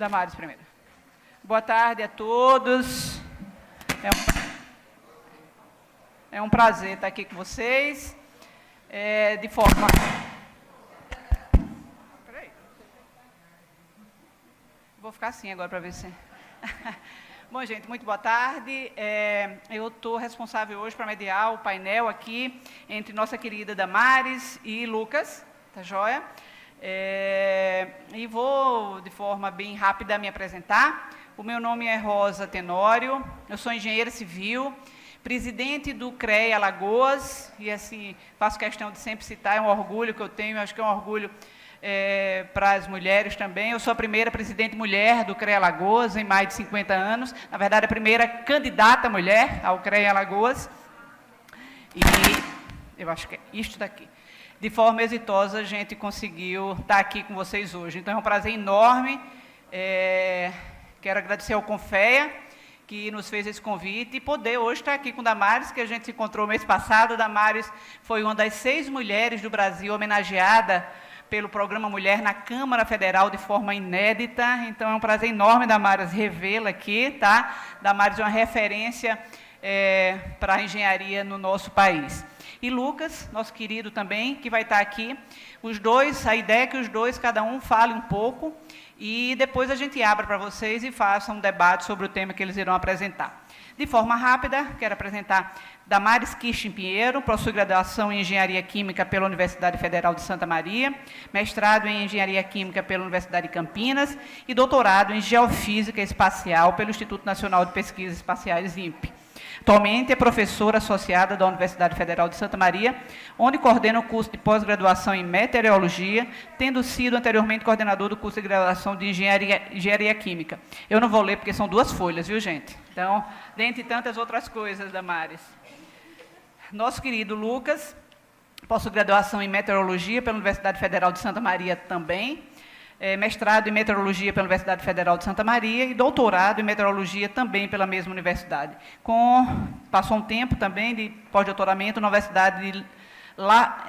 Damares primeiro. Boa tarde a todos. É um prazer estar aqui com vocês. De forma... Peraí. Vou ficar assim agora para ver se... Bom, gente, muito boa tarde. Eu estou responsável hoje para mediar o painel aqui entre nossa querida Damares e Lucas, tá joia? E vou, de forma bem rápida, me apresentar. O meu nome é Rosa Tenório, eu sou engenheira civil, presidente do CREA Alagoas, e assim, faço questão de sempre citar, é um orgulho que eu tenho, acho que é um orgulho para as mulheres também. Eu sou a primeira presidente mulher do CREA Alagoas em mais de 50 anos, na verdade, a primeira candidata mulher ao CREA Alagoas, e eu acho que é isto daqui. De forma exitosa, a gente conseguiu estar aqui com vocês hoje. Então, é um prazer enorme. Quero agradecer ao Confea, que nos fez esse convite, e poder hoje estar aqui com Damares, que a gente se encontrou mês passado. Damares foi uma das 6 mulheres do Brasil homenageada pelo Programa Mulher na Câmara Federal de forma inédita. Então, é um prazer enorme, Damares, revê-la aqui, tá? Damares é uma referência para a engenharia no nosso país. E Lucas, nosso querido também, que vai estar aqui. Os dois, a ideia é que os dois, cada um, fale um pouco, e depois a gente abra para vocês e faça um debate sobre o tema que eles irão apresentar. De forma rápida, quero apresentar Damares Kirsten Pinheiro, possui graduação em Engenharia Química pela Universidade Federal de Santa Maria, mestrado em Engenharia Química pela Universidade de Campinas e doutorado em Geofísica Espacial pelo Instituto Nacional de Pesquisas Espaciais, INPE. Atualmente é professora associada da Universidade Federal de Santa Maria, onde coordena o curso de pós-graduação em Meteorologia, tendo sido anteriormente coordenador do curso de graduação de Engenharia Química. Eu não vou ler porque são 2 folhas, viu, gente? Então, dentre tantas outras coisas, Damares. Nosso querido Lucas, pós-graduação em Meteorologia pela Universidade Federal de Santa Maria também, mestrado em Meteorologia pela Universidade Federal de Santa Maria e doutorado em Meteorologia também pela mesma universidade. Passou um tempo também de pós-doutoramento na Universidade de La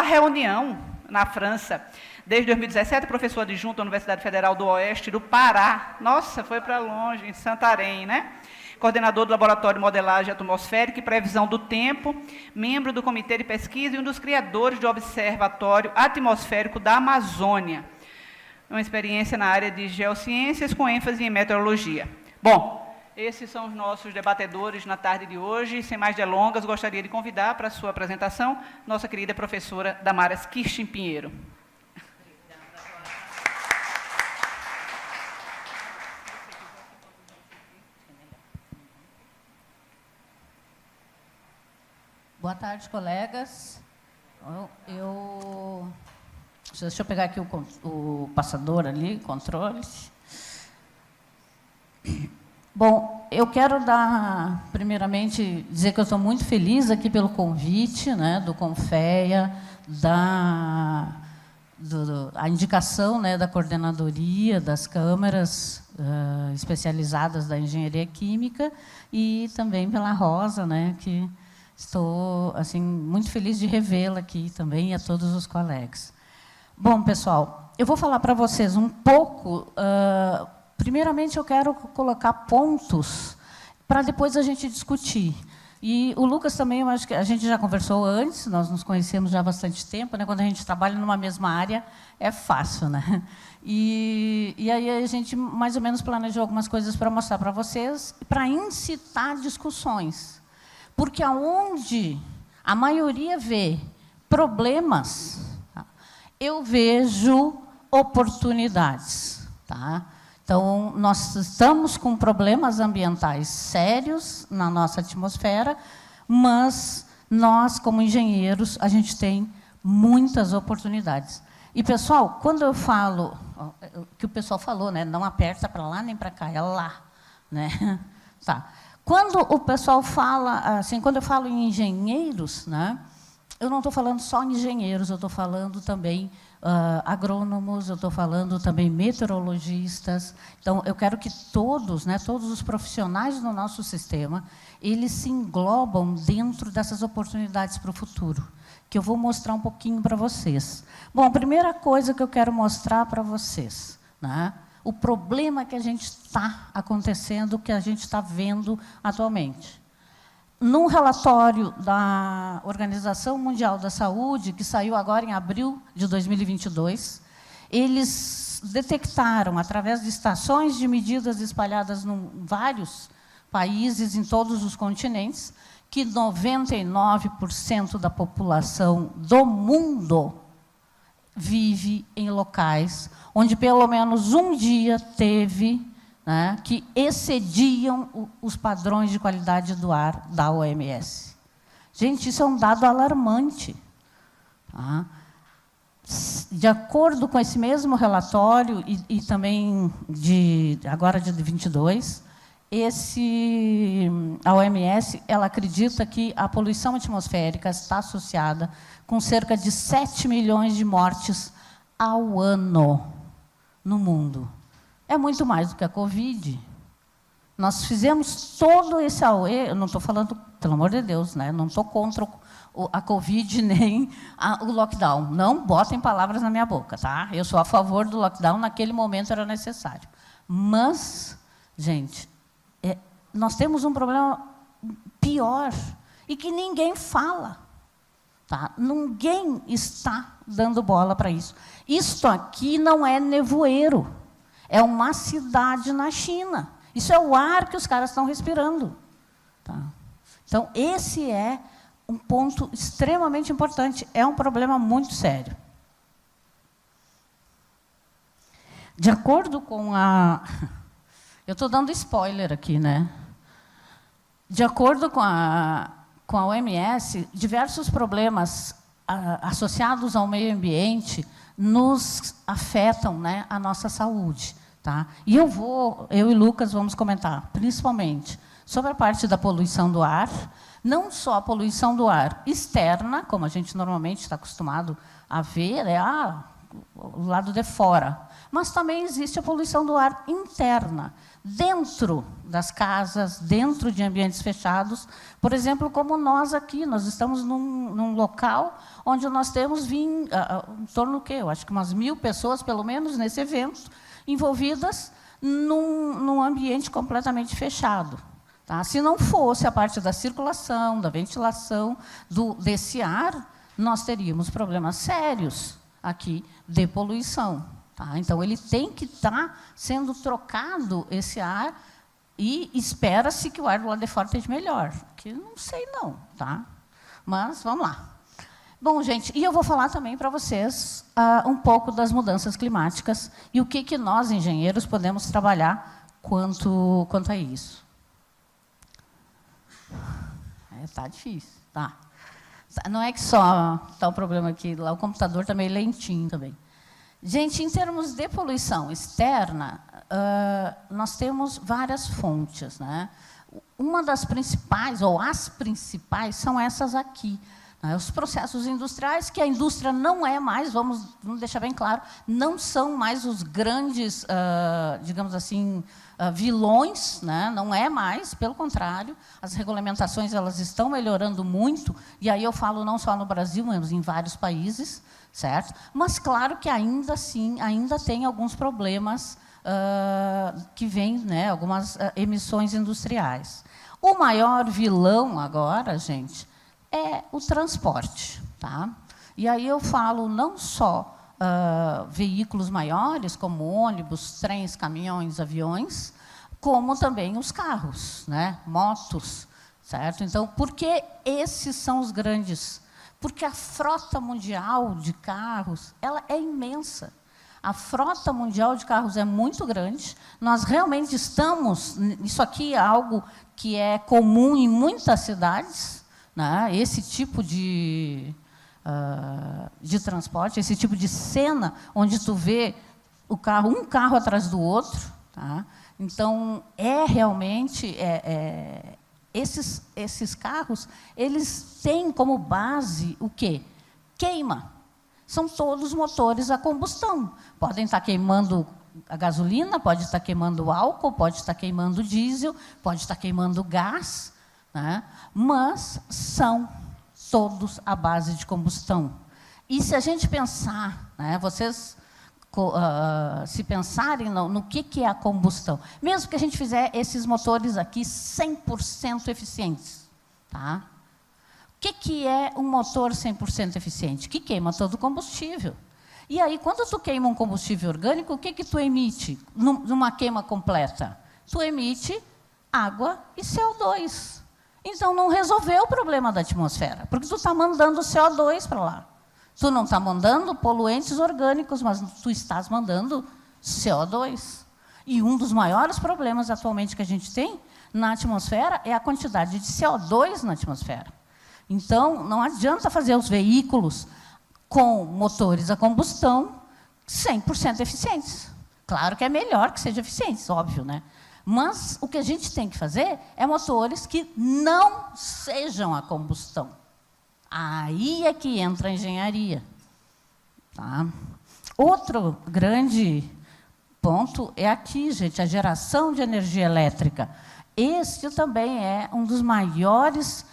Réunion, na França. Desde 2017, professor adjunto da Universidade Federal do Oeste do Pará. Nossa, foi para longe, em Santarém, né? Coordenador do Laboratório de Modelagem Atmosférica e Previsão do Tempo, membro do Comitê de Pesquisa e um dos criadores do Observatório Atmosférico da Amazônia. Uma experiência na área de geociências com ênfase em meteorologia. Bom, esses são os nossos debatedores na tarde de hoje. Sem mais delongas, gostaria de convidar para a sua apresentação nossa querida professora Damares Kirsten Pinheiro. Boa tarde, colegas. Deixa eu pegar aqui o passador ali, controles. Bom, eu quero primeiramente, dizer que eu estou muito feliz aqui pelo convite, né, do Confea, a indicação, né, da coordenadoria das câmaras especializadas da engenharia química, e também pela Rosa, né, que estou assim, muito feliz de revê-la aqui também, e a todos os colegas. Bom, pessoal, eu vou falar para vocês um pouco. Primeiramente, eu quero colocar pontos para depois a gente discutir. E o Lucas também, eu acho que a gente já conversou antes, nós nos conhecemos já há bastante tempo, né? Quando a gente trabalha numa mesma área, é fácil, né? E aí a gente mais ou menos planejou algumas coisas para mostrar para vocês, para incitar discussões. Porque aonde a maioria vê problemas, eu vejo oportunidades. Tá? Então, nós estamos com problemas ambientais sérios na nossa atmosfera, mas nós, como engenheiros, a gente tem muitas oportunidades. E, pessoal, quando eu falo, que o pessoal falou, né, não aperta para lá nem para cá, é lá. Né? Tá. Quando o pessoal fala, assim, quando eu falo em engenheiros, né, eu não estou falando só engenheiros, eu estou falando também agrônomos, eu estou falando também meteorologistas. Então, eu quero que todos, né, todos os profissionais do nosso sistema, eles se englobam dentro dessas oportunidades para o futuro, que eu vou mostrar um pouquinho para vocês. Bom, a primeira coisa que eu quero mostrar para vocês, né, o problema que a gente está acontecendo, que a gente está vendo atualmente. Num relatório da Organização Mundial da Saúde, que saiu agora em abril de 2022, eles detectaram, através de estações de medidas espalhadas em vários países, em todos os continentes, que 99% da população do mundo vive em locais onde pelo menos um dia teve, né, que excediam os padrões de qualidade do ar da OMS. Gente, isso é um dado alarmante. Tá? De acordo com esse mesmo relatório, e também agora de 22, a OMS ela acredita que a poluição atmosférica está associada com cerca de 7 milhões de mortes ao ano no mundo. É muito mais do que a Covid. Nós fizemos todo esse AUE, eu não estou falando, pelo amor de Deus, né? Não estou contra a Covid nem o lockdown. Não botem palavras na minha boca, tá? Eu sou a favor do lockdown, naquele momento era necessário. Mas, gente, nós temos um problema pior e que ninguém fala. Tá? Ninguém está dando bola para isso. Isto aqui não é nevoeiro. É uma cidade na China. Isso é o ar que os caras estão respirando. Tá? Então, esse é um ponto extremamente importante. É um problema muito sério. De acordo com a... Eu estou dando spoiler aqui, né? De acordo com a OMS, diversos problemas associados ao meio ambiente nos afetam, né, a nossa saúde. Tá? E eu e Lucas vamos comentar, principalmente, sobre a parte da poluição do ar, não só a poluição do ar externa, como a gente normalmente está acostumado a ver, o lado de fora, mas também existe a poluição do ar interna, dentro das casas, dentro de ambientes fechados. Por exemplo, como nós aqui, nós estamos num local onde nós temos em torno do quê? Eu acho que umas 1.000 pessoas, pelo menos, nesse evento, envolvidas num ambiente completamente fechado. Tá? Se não fosse a parte da circulação, da ventilação, desse ar, nós teríamos problemas sérios aqui de poluição. Tá? Então, ele tem que estar sendo trocado, esse ar, e espera-se que o ar do lado de fora esteja melhor. Que não sei, não. Tá? Mas, vamos lá. Bom, gente, e eu vou falar também para vocês um pouco das mudanças climáticas e o que nós, engenheiros, podemos trabalhar quanto a isso. Tá difícil. Tá. Não é que só está o problema aqui, lá o computador está meio lentinho também. Gente, em termos de poluição externa, nós temos várias fontes. Né? Uma das principais, ou as principais, são essas aqui. Né? Os processos industriais, que a indústria não é mais, vamos deixar bem claro, não são mais os grandes, digamos assim, vilões, né? Não é mais, pelo contrário, as regulamentações elas estão melhorando muito, e aí eu falo não só no Brasil, mas em vários países, certo? Mas, claro que ainda assim, ainda tem alguns problemas que vêm, né, algumas emissões industriais. O maior vilão agora, gente, é o transporte. Tá? E aí eu falo não só veículos maiores, como ônibus, trens, caminhões, aviões, como também os carros, né, motos. Certo? Então, por que esses são os grandes? Porque a frota mundial de carros ela é imensa. A frota mundial de carros é muito grande. Nós realmente estamos... Isso aqui é algo que é comum em muitas cidades, né? Esse tipo de transporte, esse tipo de cena, onde tu vê um carro atrás do outro. Tá? Então, realmente... esses carros, eles têm como base o quê? Queima. São todos motores a combustão. Podem estar queimando a gasolina, pode estar queimando álcool, pode estar queimando diesel, pode estar queimando gás, né? Mas são todos à base de combustão. E se a gente pensar, né, vocês se pensarem no que é a combustão, mesmo que a gente fizer esses motores aqui 100% eficientes, tá? O que é um motor 100% eficiente? Que queima todo o combustível. E aí, quando tu queima um combustível orgânico, o que tu emite numa queima completa? Tu emite água e CO2. Então, não resolveu o problema da atmosfera, porque tu está mandando CO2 para lá. Tu não está mandando poluentes orgânicos, mas tu estás mandando CO2. E um dos maiores problemas atualmente que a gente tem na atmosfera é a quantidade de CO2 na atmosfera. Então, não adianta fazer os veículos com motores a combustão 100% eficientes. Claro que é melhor que sejam eficientes, óbvio, né? Mas o que a gente tem que fazer é motores que não sejam a combustão. Aí é que entra a engenharia. Tá? Outro grande ponto é aqui, gente, a geração de energia elétrica. Este também é um dos maiores,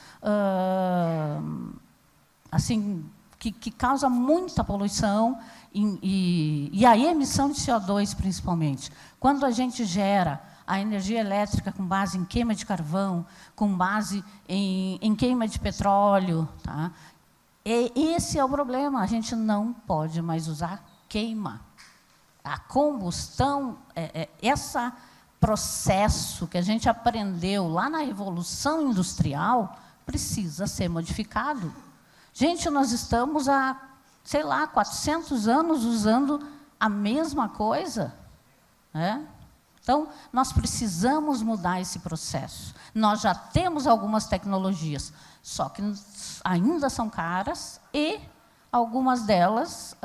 assim, que causa muita poluição e a emissão de CO2, principalmente. Quando a gente gera a energia elétrica com base em queima de carvão, com base em queima de petróleo, tá? Esse é o problema, a gente não pode mais usar queima. A combustão, esse processo que a gente aprendeu lá na Revolução Industrial, precisa ser modificado. Gente, nós estamos há, sei lá, 400 anos usando a mesma coisa, né? Então, nós precisamos mudar esse processo. Nós já temos algumas tecnologias, só que ainda são caras e algumas delas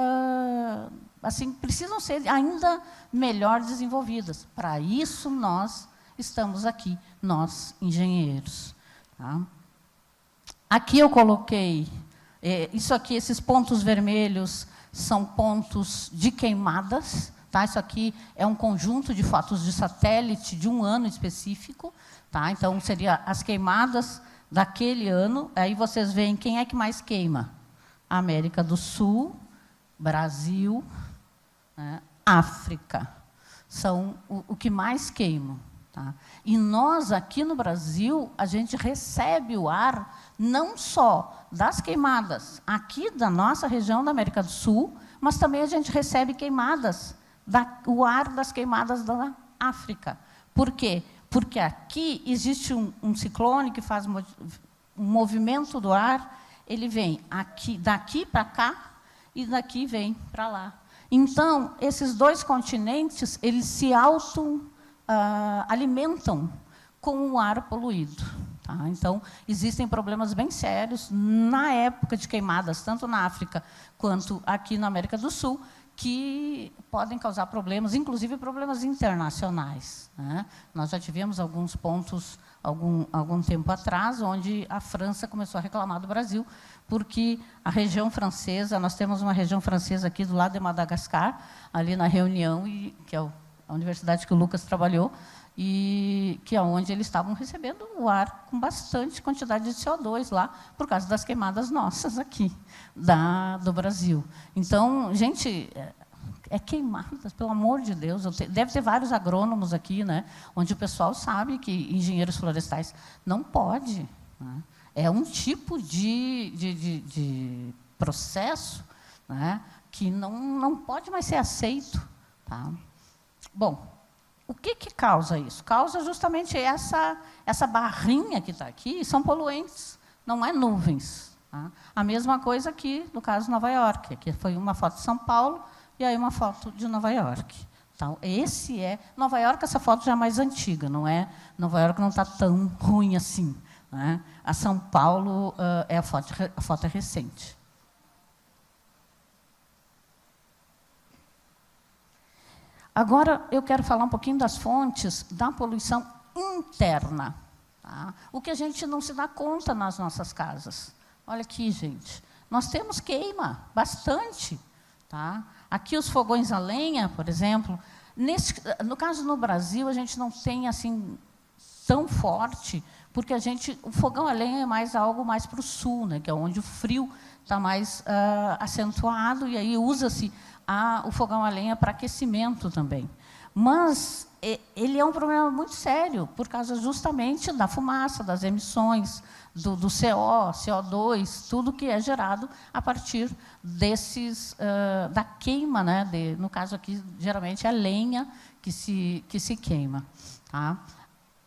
assim, precisam ser ainda melhor desenvolvidas. Para isso, nós estamos aqui, nós, engenheiros. Tá? Aqui eu coloquei, isso aqui, esses pontos vermelhos, são pontos de queimadas. Tá? Isso aqui é um conjunto de fotos de satélite de um ano específico. Tá? Então, seriam as queimadas daquele ano. Aí vocês veem quem é que mais queima. América do Sul, Brasil, né? África. São o que mais queimam. Tá? E nós, aqui no Brasil, a gente recebe o ar não só das queimadas aqui da nossa região da América do Sul, mas também a gente recebe queimadas, o ar das queimadas da África. Por quê? Porque aqui existe um ciclone que faz um movimento do ar, ele vem daqui para cá e daqui vem para lá. Então, esses dois continentes, eles se alimentam com o ar poluído. Tá? Então, existem problemas bem sérios na época de queimadas, tanto na África quanto aqui na América do Sul, que podem causar problemas, inclusive problemas internacionais. Né? Nós já tivemos alguns pontos, algum tempo atrás, onde a França começou a reclamar do Brasil, porque a região francesa, nós temos uma região francesa aqui do lado de Madagascar, ali na Reunião, que é a universidade que o Lucas trabalhou, e que é onde eles estavam recebendo o ar com bastante quantidade de CO2 lá, por causa das queimadas nossas aqui, do Brasil. Então, gente, queimadas, pelo amor de Deus. Deve ter vários agrônomos aqui, né, onde o pessoal sabe que engenheiros florestais não pode. Né? É um tipo de processo, né, que não pode mais ser aceito. Tá? Bom, o que causa isso? Causa justamente essa barrinha que está aqui, são poluentes, não é nuvens. Tá? A mesma coisa aqui, no caso de Nova York. Aqui foi uma foto de São Paulo e aí uma foto de Nova York. Então, Nova York, essa foto já é mais antiga, não é? Nova York não está tão ruim assim. Né? A São Paulo, a foto é recente. Agora, eu quero falar um pouquinho das fontes da poluição interna. Tá? O que a gente não se dá conta nas nossas casas. Olha aqui, gente. Nós temos queima, bastante. Tá? Aqui os fogões a lenha, por exemplo. No caso, no Brasil, a gente não tem assim tão forte, porque o fogão a lenha é mais algo mais para o sul, né, que é onde o frio está mais acentuado, e aí usa-se o fogão a lenha para aquecimento também. Mas ele é um problema muito sério, por causa justamente da fumaça, das emissões, do CO, CO2, tudo que é gerado a partir da queima, né, no caso aqui, geralmente, é a lenha que se queima. Tá?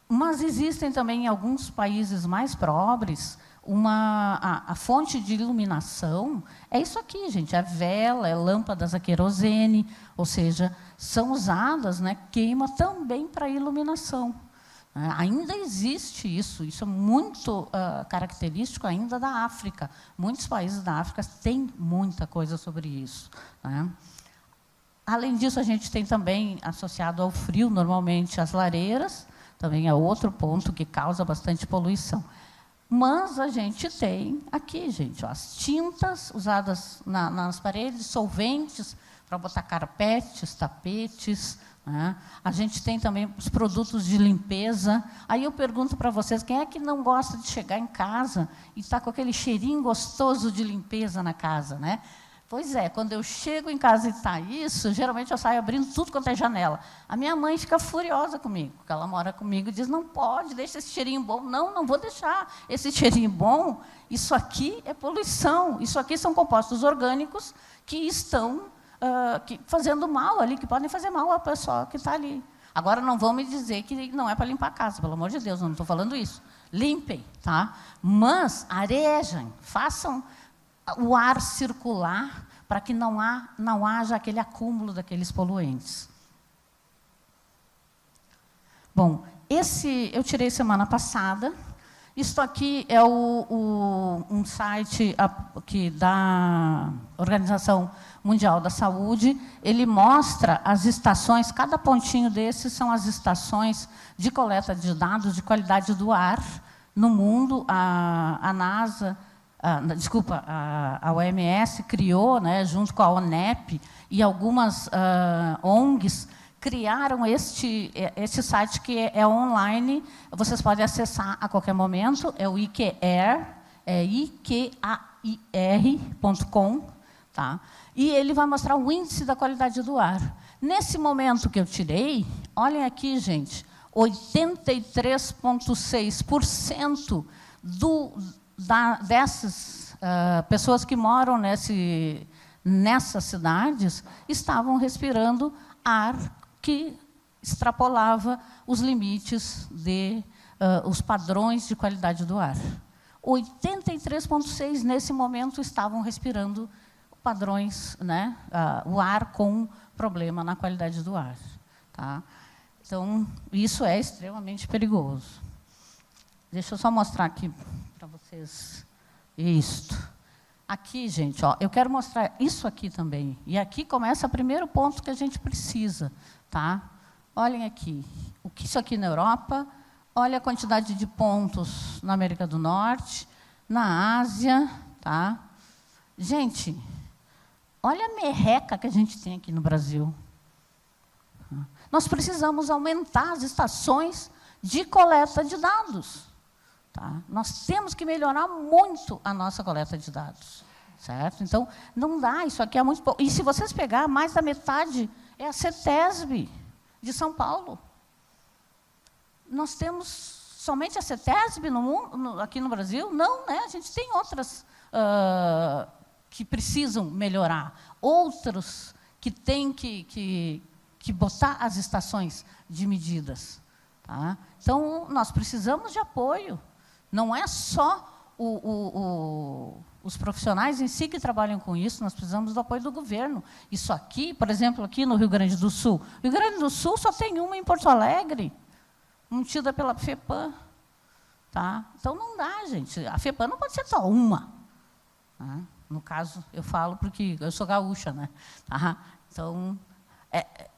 Mas existem também, em alguns países mais pobres, a fonte de iluminação é isso aqui, gente, é vela, é lâmpadas a querosene, ou seja, são usadas, né, queima também para iluminação. Ainda existe isso é muito característico ainda da África. Muitos países da África têm muita coisa sobre isso. Né? Além disso, a gente tem também, associado ao frio, normalmente, as lareiras, também é outro ponto que causa bastante poluição. Mas a gente tem aqui, gente, as tintas usadas nas paredes, solventes para botar carpetes, tapetes. Né? A gente tem também os produtos de limpeza. Aí eu pergunto para vocês, quem é que não gosta de chegar em casa e estar com aquele cheirinho gostoso de limpeza na casa? Né? Pois é, quando eu chego em casa e está isso, geralmente eu saio abrindo tudo quanto é janela. A minha mãe fica furiosa comigo, porque ela mora comigo e diz, não pode, deixa esse cheirinho bom. Não vou deixar esse cheirinho bom. Isso aqui é poluição. Isso aqui são compostos orgânicos que estão fazendo mal ali, que podem fazer mal à pessoa que está ali. Agora, não vão me dizer que não é para limpar a casa, pelo amor de Deus, não estou falando isso. Limpem, tá? Mas arejem, façam o ar circular para que não haja aquele acúmulo daqueles poluentes. Bom, eu tirei semana passada. Isto aqui é um site da Organização Mundial da Saúde. Ele mostra as estações, cada pontinho desses são as estações de coleta de dados de qualidade do ar no mundo. A NASA, a OMS criou, né, junto com a ONEP e algumas ONGs, criaram este site que é online, vocês podem acessar a qualquer momento, é o IQAir, iqair.com, tá? E ele vai mostrar o índice da qualidade do ar. Nesse momento que eu tirei, olhem aqui, gente, 83,6% dessas pessoas que moram nessas cidades estavam respirando ar que extrapolava os limites os padrões de qualidade do ar. 83,6% nesse momento estavam respirando padrões, né, o ar com problema na qualidade do ar. Tá? Então, isso é extremamente perigoso. Deixa eu só mostrar aqui para vocês isto. Aqui, gente, ó, eu quero mostrar isso aqui também. E aqui começa o primeiro ponto que a gente precisa. Tá? Olhem aqui. O que isso aqui na Europa, olha a quantidade de pontos na América do Norte, na Ásia. Tá? Gente, olha a merreca que a gente tem aqui no Brasil. Nós precisamos aumentar as estações de coleta de dados. Tá? Nós temos que melhorar muito a nossa coleta de dados. Certo? Então, não dá, isso aqui é muito pouco. E se vocês pegar, mais da metade é a CETESB, de São Paulo. Nós temos somente a CETESB aqui no Brasil? Não, né? A gente tem outras que precisam melhorar. Outros que têm que botar as estações de medidas. Tá? Então, nós precisamos de apoio. Não é só os profissionais em si que trabalham com isso, nós precisamos do apoio do governo. Isso aqui, por exemplo, aqui no Rio Grande do Sul. O Rio Grande do Sul só tem uma em Porto Alegre, mantida pela FEPAM. Tá? Então, não dá, gente. A FEPAM não pode ser só uma. Tá? No caso, eu falo porque eu sou gaúcha. Né? Tá? Então,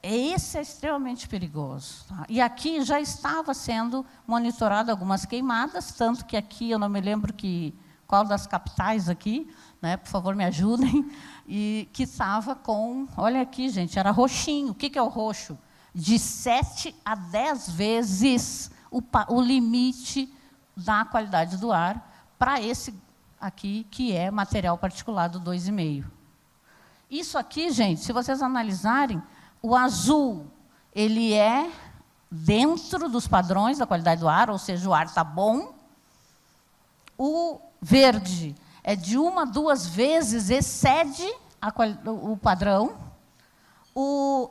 Esse é extremamente perigoso. Tá? E aqui já estava sendo monitorado algumas queimadas, tanto que aqui, eu não me lembro qual das capitais aqui, né, por favor, me ajudem, e que estava com, olha aqui, gente, era roxinho. O que é o roxo? De 7 a 10 vezes o limite da qualidade do ar para esse aqui, que é material particulado 2,5. Isso aqui, gente, se vocês analisarem, o azul, ele é dentro dos padrões da qualidade do ar, ou seja, o ar está bom. O verde é de 1 a 2 vezes, excede o padrão. O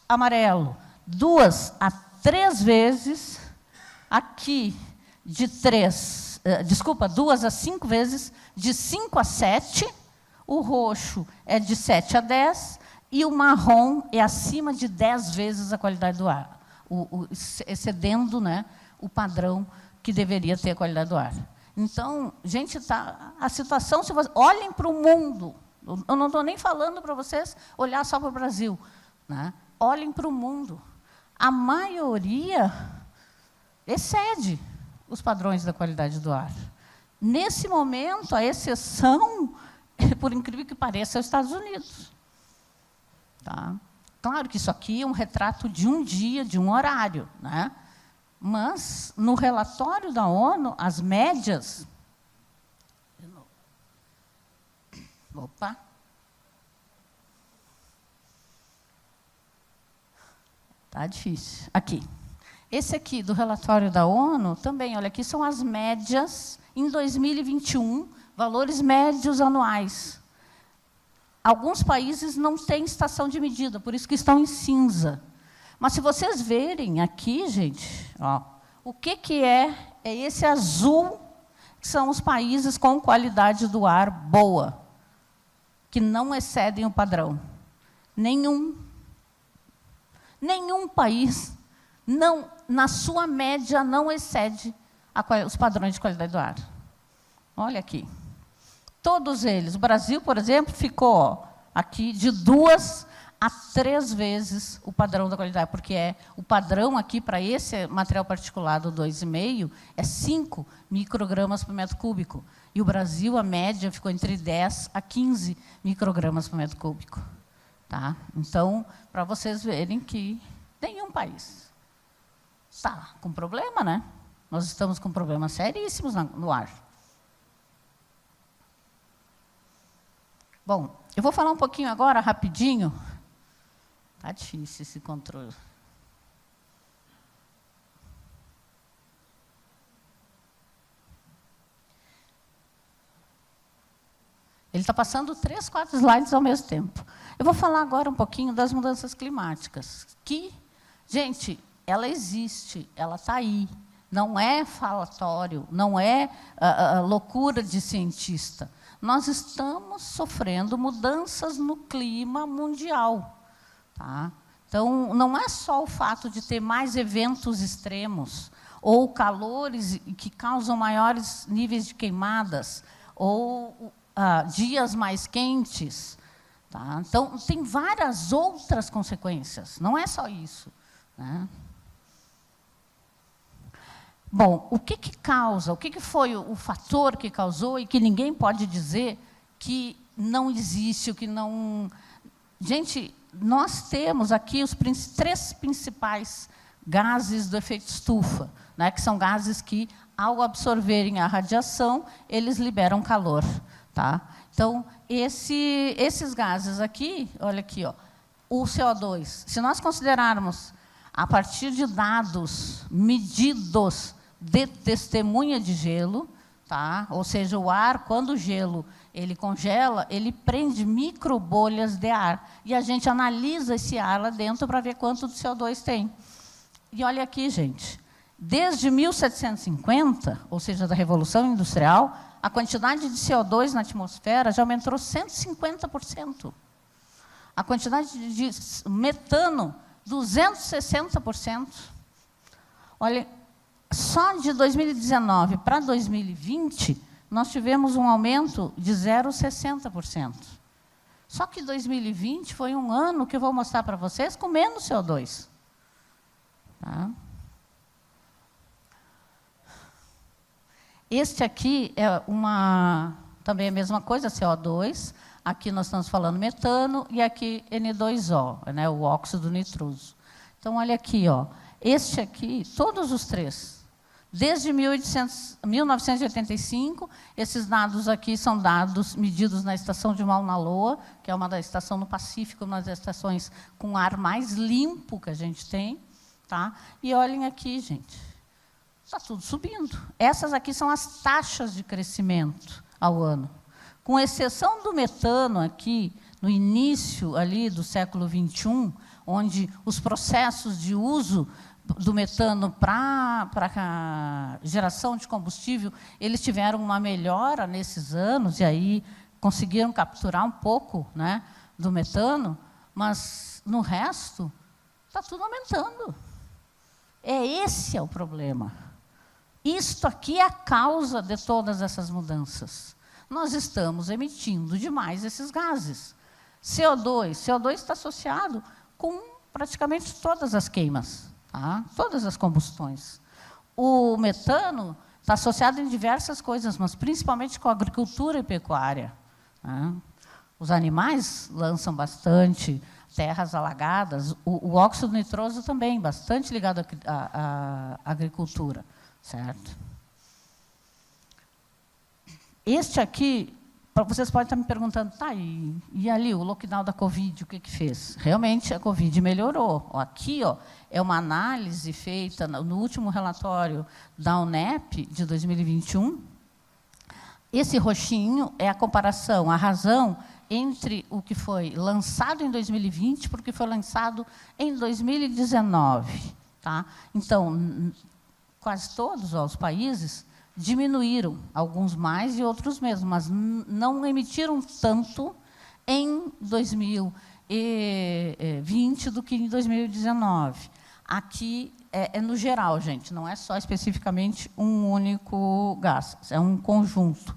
amarelo, 2 a 3 vezes. Aqui, de 2 a 5 vezes, de 5 a 7. O roxo é de 7 a 10. E o marrom é acima de 10 vezes a qualidade do ar, excedendo, né, o padrão que deveria ter a qualidade do ar. Então, gente, a situação, se vocês olhem para o mundo, eu não estou nem falando para vocês olhar só para o Brasil, né? Olhem para o mundo. A maioria excede os padrões da qualidade do ar. Nesse momento, a exceção, por incrível que pareça, é os Estados Unidos. Tá? Claro que isso aqui é um retrato de um dia, de um horário, né? Mas, no relatório da ONU, as médias... Opa! Tá difícil. Aqui. Esse aqui, do relatório da ONU, também, olha, aqui são as médias em 2021, valores médios anuais. Alguns países não têm estação de medida, por isso que estão em cinza. Mas, se vocês verem aqui, gente, ó, o que é esse azul, que são os países com qualidade do ar boa, que não excedem o padrão. Nenhum país, na sua média, não excede os padrões de qualidade do ar. Olha aqui. Todos eles. O Brasil, por exemplo, ficou aqui de 2 a 3 vezes o padrão da qualidade, porque o padrão aqui para esse material particulado 2,5 é 5 microgramas por metro cúbico. E o Brasil, a média, ficou entre 10 a 15 microgramas por metro cúbico. Tá? Então, para vocês verem que nenhum país está com problema, né? Nós estamos com problemas seríssimos no ar. Bom, eu vou falar um pouquinho agora, rapidinho. Está difícil esse controle. Ele está passando 3, 4 slides ao mesmo tempo. Eu vou falar agora um pouquinho das mudanças climáticas, que, gente, ela existe, ela está aí. Não é falatório, não é loucura de cientista. Nós estamos sofrendo mudanças no clima mundial. Tá? Então, não é só o fato de ter mais eventos extremos, ou calores que causam maiores níveis de queimadas, ou dias mais quentes. Tá? Então, tem várias outras consequências, não é só isso. Né? Bom, o que causa, o que foi o fator que causou e que ninguém pode dizer que não existe, o que não... Gente, nós temos aqui os 3 principais gases do efeito estufa, né, que são gases que, ao absorverem a radiação, eles liberam calor. Tá? Então, esses gases aqui, olha aqui, ó, o CO2, se nós considerarmos a partir de dados medidos de testemunha de gelo, tá? Ou seja, o ar, quando o gelo ele congela, ele prende microbolhas de ar. E a gente analisa esse ar lá dentro para ver quanto de CO2 tem. E olha aqui, gente, desde 1750, ou seja, da Revolução Industrial, a quantidade de CO2 na atmosfera já aumentou 150%. A quantidade de metano, 260%. Olha, só de 2019 para 2020, nós tivemos um aumento de 0,60%. Só que 2020 foi um ano que eu vou mostrar para vocês com menos CO2. Tá? Este aqui é também a mesma coisa, CO2. Aqui nós estamos falando metano e aqui N2O, né, o óxido nitroso. Então, olha aqui, ó, este aqui, todos os três, desde 1985, esses dados aqui são dados medidos na estação de Mauna Loa, que é uma da estação no Pacífico, uma das estações com ar mais limpo que a gente tem. Tá? E olhem aqui, gente, está tudo subindo. Essas aqui são as taxas de crescimento ao ano. Com exceção do metano aqui, no início ali do século XXI, onde os processos de uso do metano para a geração de combustível, eles tiveram uma melhora nesses anos, e aí conseguiram capturar um pouco, né, do metano, mas, no resto, está tudo aumentando. Esse é o problema. Isto aqui é a causa de todas essas mudanças. Nós estamos emitindo demais esses gases. CO2 está associado com praticamente todas as queimas, tá? Todas as combustões. O metano está associado em diversas coisas, mas principalmente com a agricultura e pecuária. Tá? Os animais lançam bastante, terras alagadas, o óxido nitroso também, bastante ligado à agricultura, certo? Este aqui, vocês podem estar me perguntando, tá, e ali o lockdown da Covid, o que fez? Realmente a Covid melhorou. Aqui, ó, é uma análise feita no último relatório da UNEP, de 2021. Esse roxinho é a comparação, a razão entre o que foi lançado em 2020 para o que foi lançado em 2019. Tá? Então, quase todos os países diminuíram, alguns mais e outros menos, mas não emitiram tanto em 2020 do que em 2019. Aqui é no geral, gente, não é só especificamente um único gás, é um conjunto.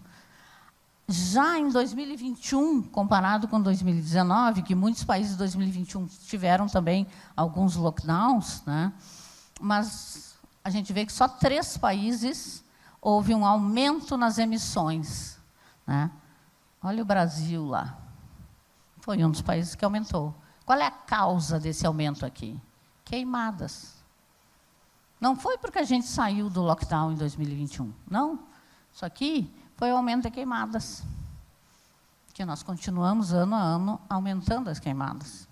Já em 2021, comparado com 2019, que muitos países de 2021 tiveram também alguns lockdowns, né? Mas a gente vê que só 3 países houve um aumento nas emissões. Né? Olha o Brasil lá. Foi um dos países que aumentou. Qual é a causa desse aumento aqui? Queimadas. Não foi porque a gente saiu do lockdown em 2021. Não. Isso aqui foi o aumento de queimadas. Que nós continuamos, ano a ano, aumentando as queimadas.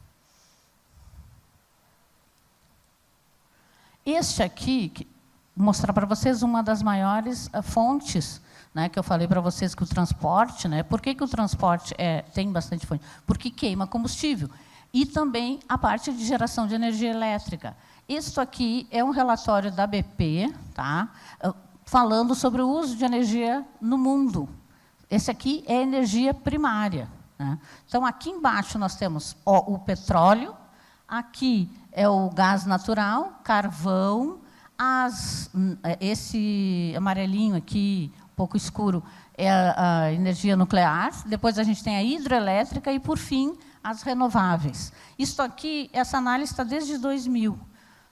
Este aqui, mostrar para vocês uma das maiores fontes, né, que eu falei para vocês que o transporte, né, por que o transporte tem bastante fonte? Porque queima combustível. E também a parte de geração de energia elétrica. Isso aqui é um relatório da BP, tá, falando sobre o uso de energia no mundo. Esse aqui é energia primária. Né? Então, aqui embaixo nós temos o petróleo, aqui é o gás natural, carvão, esse amarelinho aqui, um pouco escuro, é a energia nuclear, depois a gente tem a hidrelétrica e, por fim, as renováveis. Isso aqui, essa análise está desde 2000.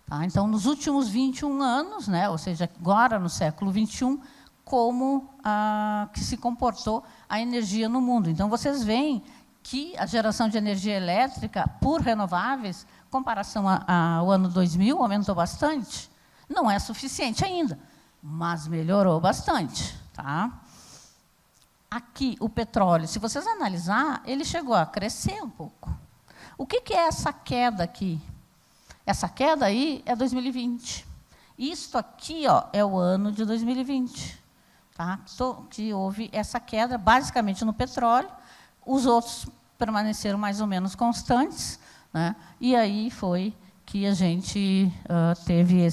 Tá? Então, nos últimos 21 anos, né, ou seja, agora no século XXI, como que se comportou a energia no mundo. Então, vocês veem que a geração de energia elétrica por renováveis, em comparação ao ano 2000, aumentou bastante. Não é suficiente ainda, mas melhorou bastante. Tá? Aqui, o petróleo, se vocês analisar, ele chegou a crescer um pouco. O que é essa queda aqui? Essa queda aí é 2020. Isto aqui, ó, é o ano de 2020. Tá? Que houve essa queda, basicamente no petróleo. Os outros permaneceram mais ou menos constantes. Né? E aí foi que a gente teve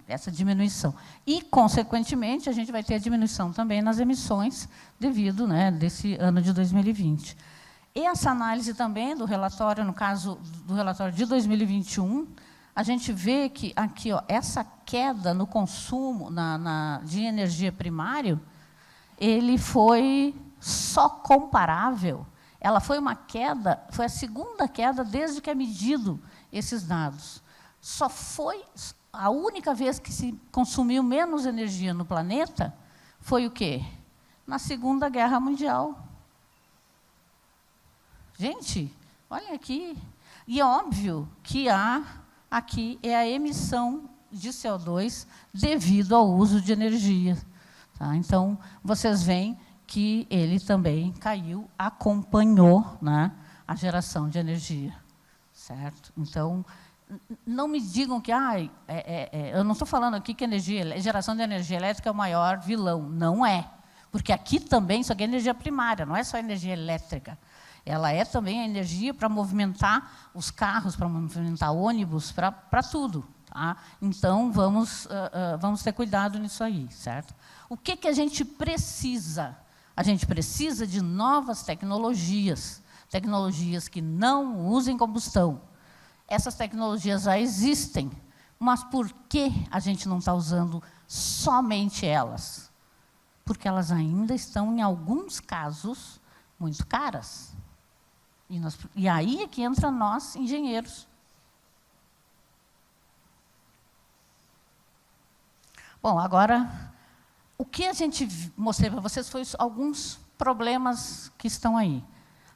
essa diminuição. E, consequentemente, a gente vai ter a diminuição também nas emissões devido, né, desse ano de 2020. E essa análise também do relatório, no caso do relatório de 2021, a gente vê que aqui, ó, essa queda no consumo de energia primário, ele foi só comparável, ela foi uma queda, foi a segunda queda desde que é medido esses dados. Só foi a única vez que se consumiu menos energia no planeta foi o quê? Na Segunda Guerra Mundial. Gente, olha aqui. E é óbvio que aqui é a emissão de CO2 devido ao uso de energia. Tá? Então, vocês veem que ele também caiu, acompanhou, né, a geração de energia. Certo? Então, não me digam que eu não estou falando aqui que geração de energia elétrica é o maior vilão. Não é. Porque aqui também, isso aqui é energia primária, não é só energia elétrica. Ela é também a energia para movimentar os carros, para movimentar ônibus, para tudo. Tá? Então, vamos ter cuidado nisso aí, certo? O que a gente precisa? A gente precisa de novas tecnologias, tecnologias que não usem combustão. Essas tecnologias já existem, mas por que a gente não está usando somente elas? Porque elas ainda estão, em alguns casos, muito caras. E aí é que entra nós, engenheiros. Bom, agora, o que a gente mostrei para vocês foi alguns problemas que estão aí.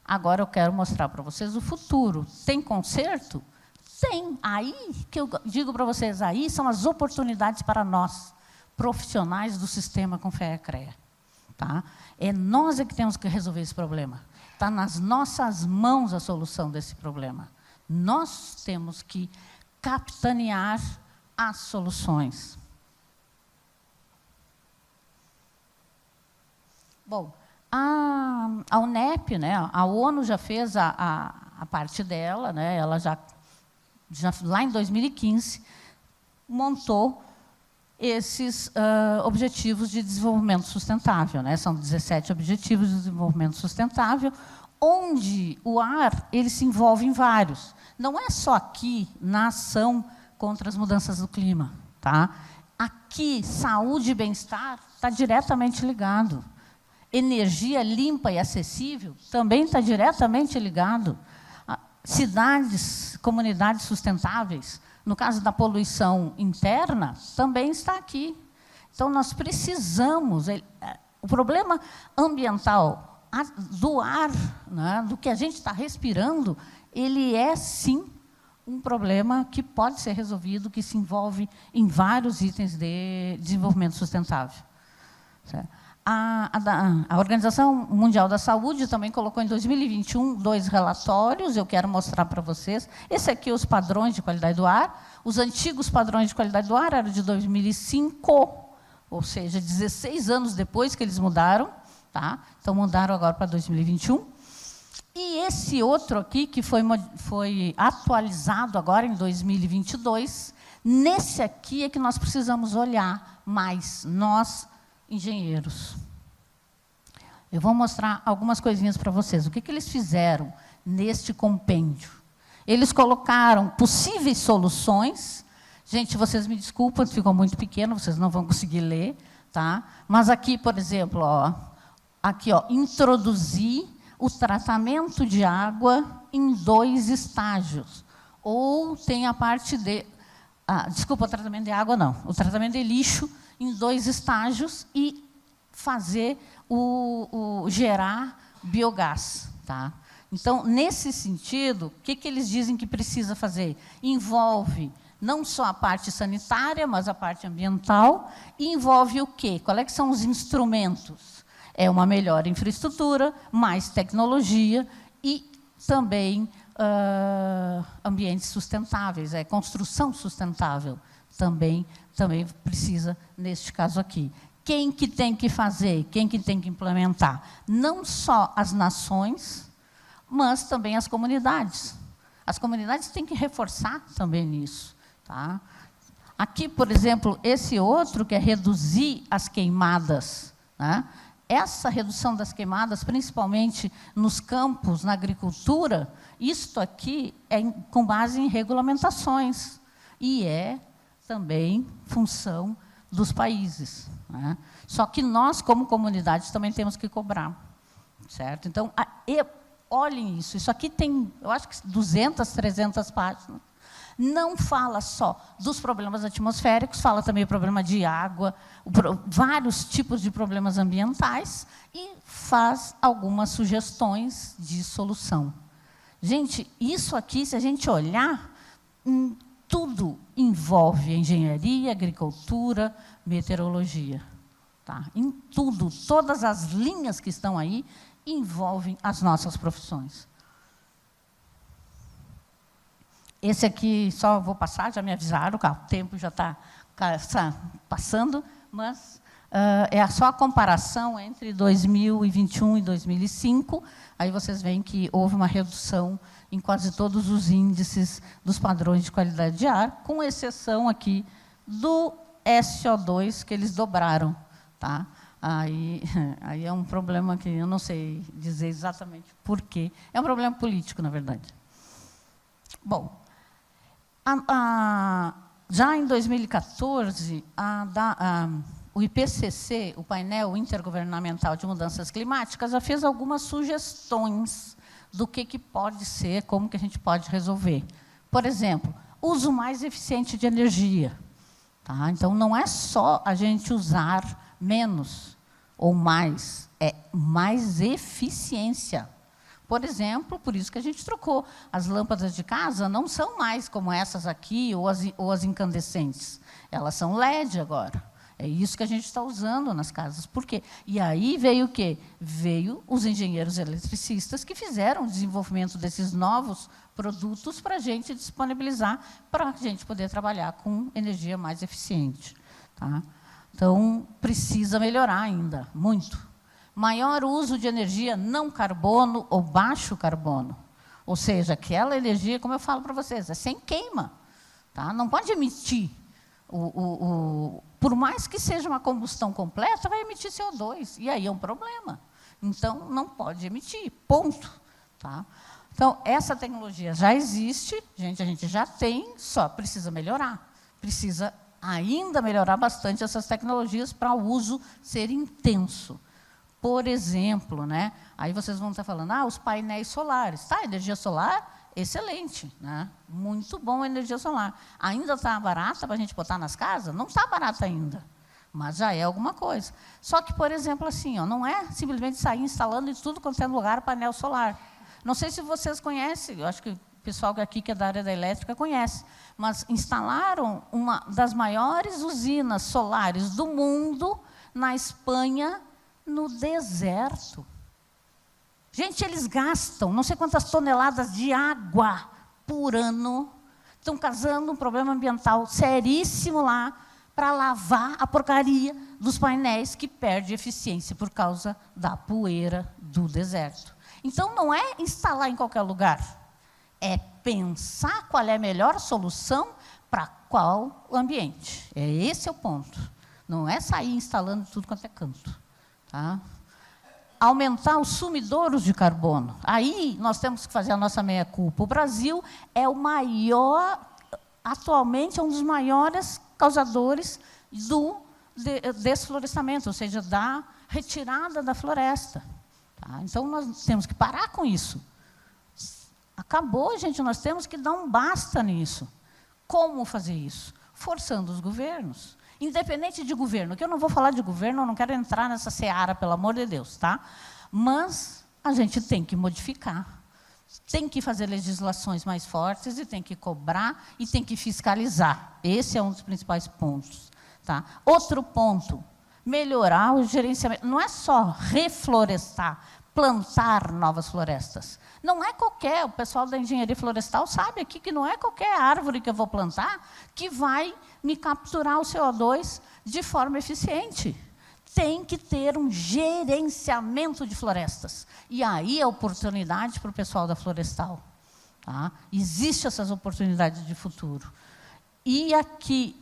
Agora eu quero mostrar para vocês o futuro. Tem conserto? Tem. Aí que eu digo para vocês, aí são as oportunidades para nós, profissionais do sistema Confea-CREA. Tá? É nós que temos que resolver esse problema. Está nas nossas mãos a solução desse problema. Nós temos que capitanear as soluções. Bom, a UNEP, né, a ONU já fez a parte dela, né, ela já lá em 2015, montou esses Objetivos de Desenvolvimento Sustentável. Né? São 17 Objetivos de Desenvolvimento Sustentável, onde o ar ele se envolve em vários. Não é só aqui, na ação contra as mudanças do clima. Tá? Aqui, saúde e bem-estar está diretamente ligado. Energia limpa e acessível também está diretamente ligado. Cidades, comunidades sustentáveis, no caso da poluição interna, também está aqui. Então, nós precisamos... O problema ambiental do ar, né, do que a gente está respirando, ele é, sim, um problema que pode ser resolvido, que se envolve em vários itens de desenvolvimento sustentável. Certo? A Organização Mundial da Saúde também colocou em 2021 2 relatórios, eu quero mostrar para vocês. Esse aqui é os padrões de qualidade do ar. Os antigos padrões de qualidade do ar eram de 2005, ou seja, 16 anos depois que eles mudaram. Tá? Então, mudaram agora para 2021. E esse outro aqui, que foi atualizado agora em 2022, nesse aqui é que nós precisamos olhar mais, nós, engenheiros. Eu vou mostrar algumas coisinhas para vocês. O que eles fizeram neste compêndio? Eles colocaram possíveis soluções. Gente, vocês me desculpam, ficou muito pequeno, vocês não vão conseguir ler. Tá? Mas aqui, por exemplo, introduzir o tratamento de água em 2 estágios. Ou tem a parte de... desculpa, o tratamento de água não. O tratamento de lixo em 2 estágios e fazer gerar biogás. Tá? Então, nesse sentido, o que eles dizem que precisa fazer? Envolve não só a parte sanitária, mas a parte ambiental, e envolve o quê? Quais é que são os instrumentos? É uma melhor infraestrutura, mais tecnologia e também ambientes sustentáveis, construção sustentável. Também precisa, neste caso aqui. Quem que tem que fazer? Quem que tem que implementar? Não só as nações, mas também as comunidades. As comunidades têm que reforçar também nisso. Tá? Aqui, por exemplo, esse outro, que é reduzir as queimadas. Né? Essa redução das queimadas, principalmente nos campos, na agricultura, isto aqui é com base em regulamentações. E é também função dos países. Né? Só que nós, como comunidades, também temos que cobrar. certo? Então, olhem isso aqui tem, eu acho que 200, 300 páginas. Não fala só dos problemas atmosféricos, fala também o problema de água, vários tipos de problemas ambientais e faz algumas sugestões de solução. Gente, isso aqui, se a gente olhar, tudo envolve engenharia, agricultura, meteorologia. Tá? Em tudo, todas as linhas que estão aí envolvem as nossas profissões. Esse aqui, só vou passar, já me avisaram, o tempo já está passando, mas é só a comparação entre 2021 e 2005, aí vocês veem que houve uma redução em quase todos os índices dos padrões de qualidade de ar, com exceção aqui do SO2, que eles dobraram. Tá? Aí é um problema que eu não sei dizer exatamente por quê. É um problema político, na verdade. Bom, já em 2014, o IPCC, o Painel Intergovernamental de Mudanças Climáticas, já fez algumas sugestões do que pode ser, como que a gente pode resolver. Por exemplo, uso mais eficiente de energia. Tá? Então, não é só a gente usar menos ou mais, é mais eficiência. Por exemplo, por isso que a gente trocou. As lâmpadas de casa não são mais como essas aqui, ou as incandescentes. Elas são LED agora. É isso que a gente está usando nas casas. Por quê? E aí veio o quê? Veio os engenheiros eletricistas que fizeram o desenvolvimento desses novos produtos para a gente disponibilizar, para a gente poder trabalhar com energia mais eficiente. Tá? Então, precisa melhorar ainda, muito. Maior uso de energia não carbono ou baixo carbono. Ou seja, aquela energia, como eu falo para vocês, é sem queima. Tá? Não pode emitir. Por mais que seja uma combustão completa, vai emitir CO2. E aí é um problema. Então, não pode emitir, ponto. Tá? Então, essa tecnologia já existe, a gente já tem, só precisa melhorar. Precisa ainda melhorar bastante essas tecnologias para o uso ser intenso. Por exemplo, né? Aí vocês vão estar falando, os painéis solares. Tá, energia solar, excelente, né? Muito bom a energia solar. Ainda está barata para a gente botar nas casas? Não está barata ainda, mas já é alguma coisa. Só que, por exemplo, assim, não é simplesmente sair instalando em tudo quanto é lugar painel solar. Não sei se vocês conhecem, eu acho que o pessoal aqui que é da área da elétrica conhece, mas instalaram uma das maiores usinas solares do mundo na Espanha, no deserto. Gente, eles gastam não sei quantas toneladas de água por ano, estão causando um problema ambiental seríssimo lá, para lavar a porcaria dos painéis que perde eficiência por causa da poeira do deserto. Então, não é instalar em qualquer lugar, é pensar qual é a melhor solução para qual ambiente. Esse é o ponto. Não é sair instalando tudo quanto é canto. Tá? Aumentar os sumidouros de carbono. Aí nós temos que fazer a nossa meia-culpa. O Brasil é o maior, atualmente é um dos maiores causadores do desflorestamento, ou seja, da retirada da floresta. Tá? Então, nós temos que parar com isso. Acabou, gente, nós temos que dar um basta nisso. Como fazer isso? Forçando os governos. Independente de governo, que eu não vou falar de governo, eu não quero entrar nessa seara, pelo amor de Deus, tá? Mas a gente tem que modificar. Tem que fazer legislações mais fortes e tem que cobrar e tem que fiscalizar. Esse é um dos principais pontos. Tá? Outro ponto, melhorar o gerenciamento. Não é só reflorestar, plantar novas florestas. Não é qualquer, o pessoal da engenharia florestal sabe aqui que não é qualquer árvore que eu vou plantar que vai me capturar o CO2 de forma eficiente. Tem que ter um gerenciamento de florestas. E aí é oportunidade para o pessoal da florestal. Tá? Existem essas oportunidades de futuro. E aqui,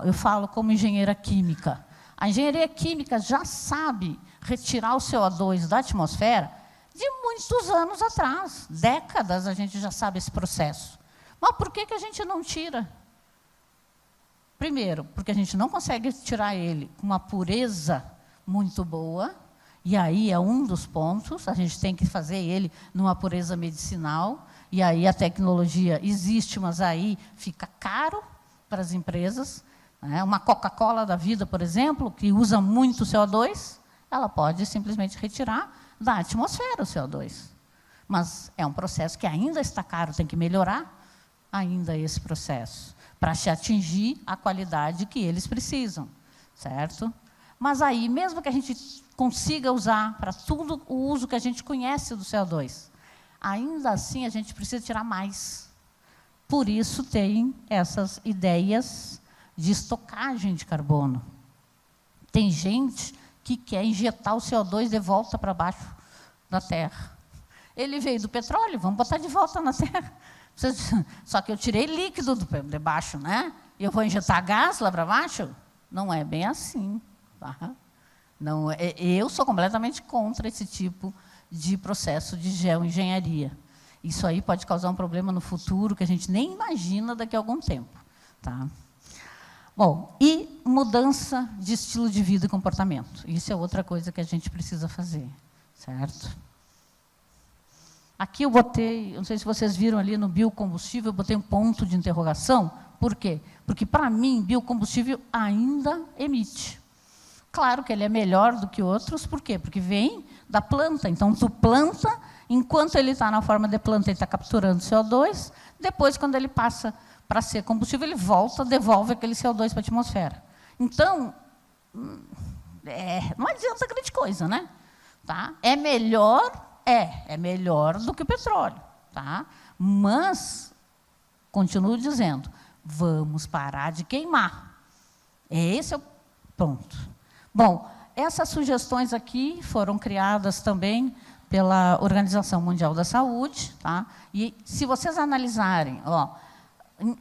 eu falo como engenheira química. A engenharia química já sabe retirar o CO2 da atmosfera de muitos anos atrás. Décadas a gente já sabe esse processo. Mas por que a gente não tira? Primeiro, porque a gente não consegue tirar ele com uma pureza muito boa, E aí é um dos pontos, a gente tem que fazer ele numa pureza medicinal, e aí a tecnologia existe, mas aí fica caro para as empresas. Né? Uma Coca-Cola da vida, por exemplo, que usa muito CO2, ela pode simplesmente retirar da atmosfera o CO2. Mas é um processo que ainda está caro, tem que melhorar ainda esse processo, para se atingir a qualidade que eles precisam, certo? Mas aí, mesmo que a gente consiga usar para tudo o uso que a gente conhece do CO2, ainda assim a gente precisa tirar mais. Por isso tem essas ideias de estocagem de carbono. Tem gente que quer injetar o CO2 de volta para baixo da Terra. Ele veio do petróleo, vamos botar de volta na Terra. Só que eu tirei líquido de baixo, né? E eu vou injetar gás lá para baixo? Não é bem assim. Tá? Não, eu sou completamente contra esse tipo de processo de geoengenharia. Isso aí pode causar um problema no futuro que a gente nem imagina daqui a algum tempo. Tá? Bom, e mudança de estilo de vida e comportamento. Isso é outra coisa que a gente precisa fazer, certo? Aqui eu botei, não sei se vocês viram ali no biocombustível, eu botei um ponto de interrogação. Por quê? Porque, para mim, biocombustível ainda emite. Claro que ele é melhor do que outros, por quê? Porque vem da planta. Então, tu planta, enquanto ele está na forma de planta, ele está capturando CO2, depois, quando ele passa para ser combustível, ele volta, devolve aquele CO2 para a atmosfera. Então, não adianta grande coisa, né? Tá? É melhor do que o petróleo. Tá? Mas, continuo dizendo, vamos parar de queimar. Esse é o ponto. Bom, essas sugestões aqui foram criadas também pela Organização Mundial da Saúde. Tá? E, se vocês analisarem,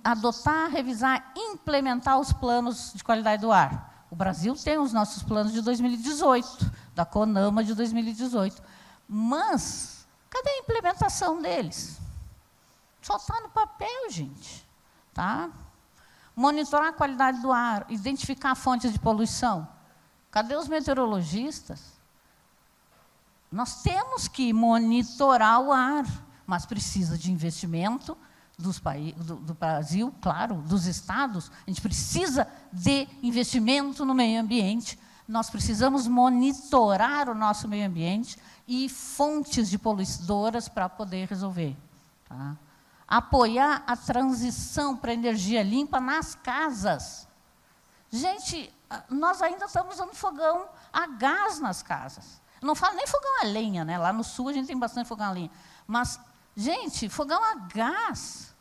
adotar, revisar, implementar os planos de qualidade do ar. O Brasil tem os nossos planos de 2018, da CONAMA de 2018. Mas, cadê a implementação deles? Só está no papel, gente. Tá? Monitorar a qualidade do ar, identificar fontes de poluição. Cadê os meteorologistas? Nós temos que monitorar o ar, mas precisa de investimento do Brasil, claro, dos estados. A gente precisa de investimento no meio ambiente. Nós precisamos monitorar o nosso meio ambiente e fontes de poluidoras para poder resolver. Tá? Apoiar a transição para energia limpa nas casas. Gente, nós ainda estamos usando fogão a gás nas casas. Não falo nem fogão a lenha, né? Lá no sul a gente tem bastante fogão a lenha. Mas, gente, fogão a gás,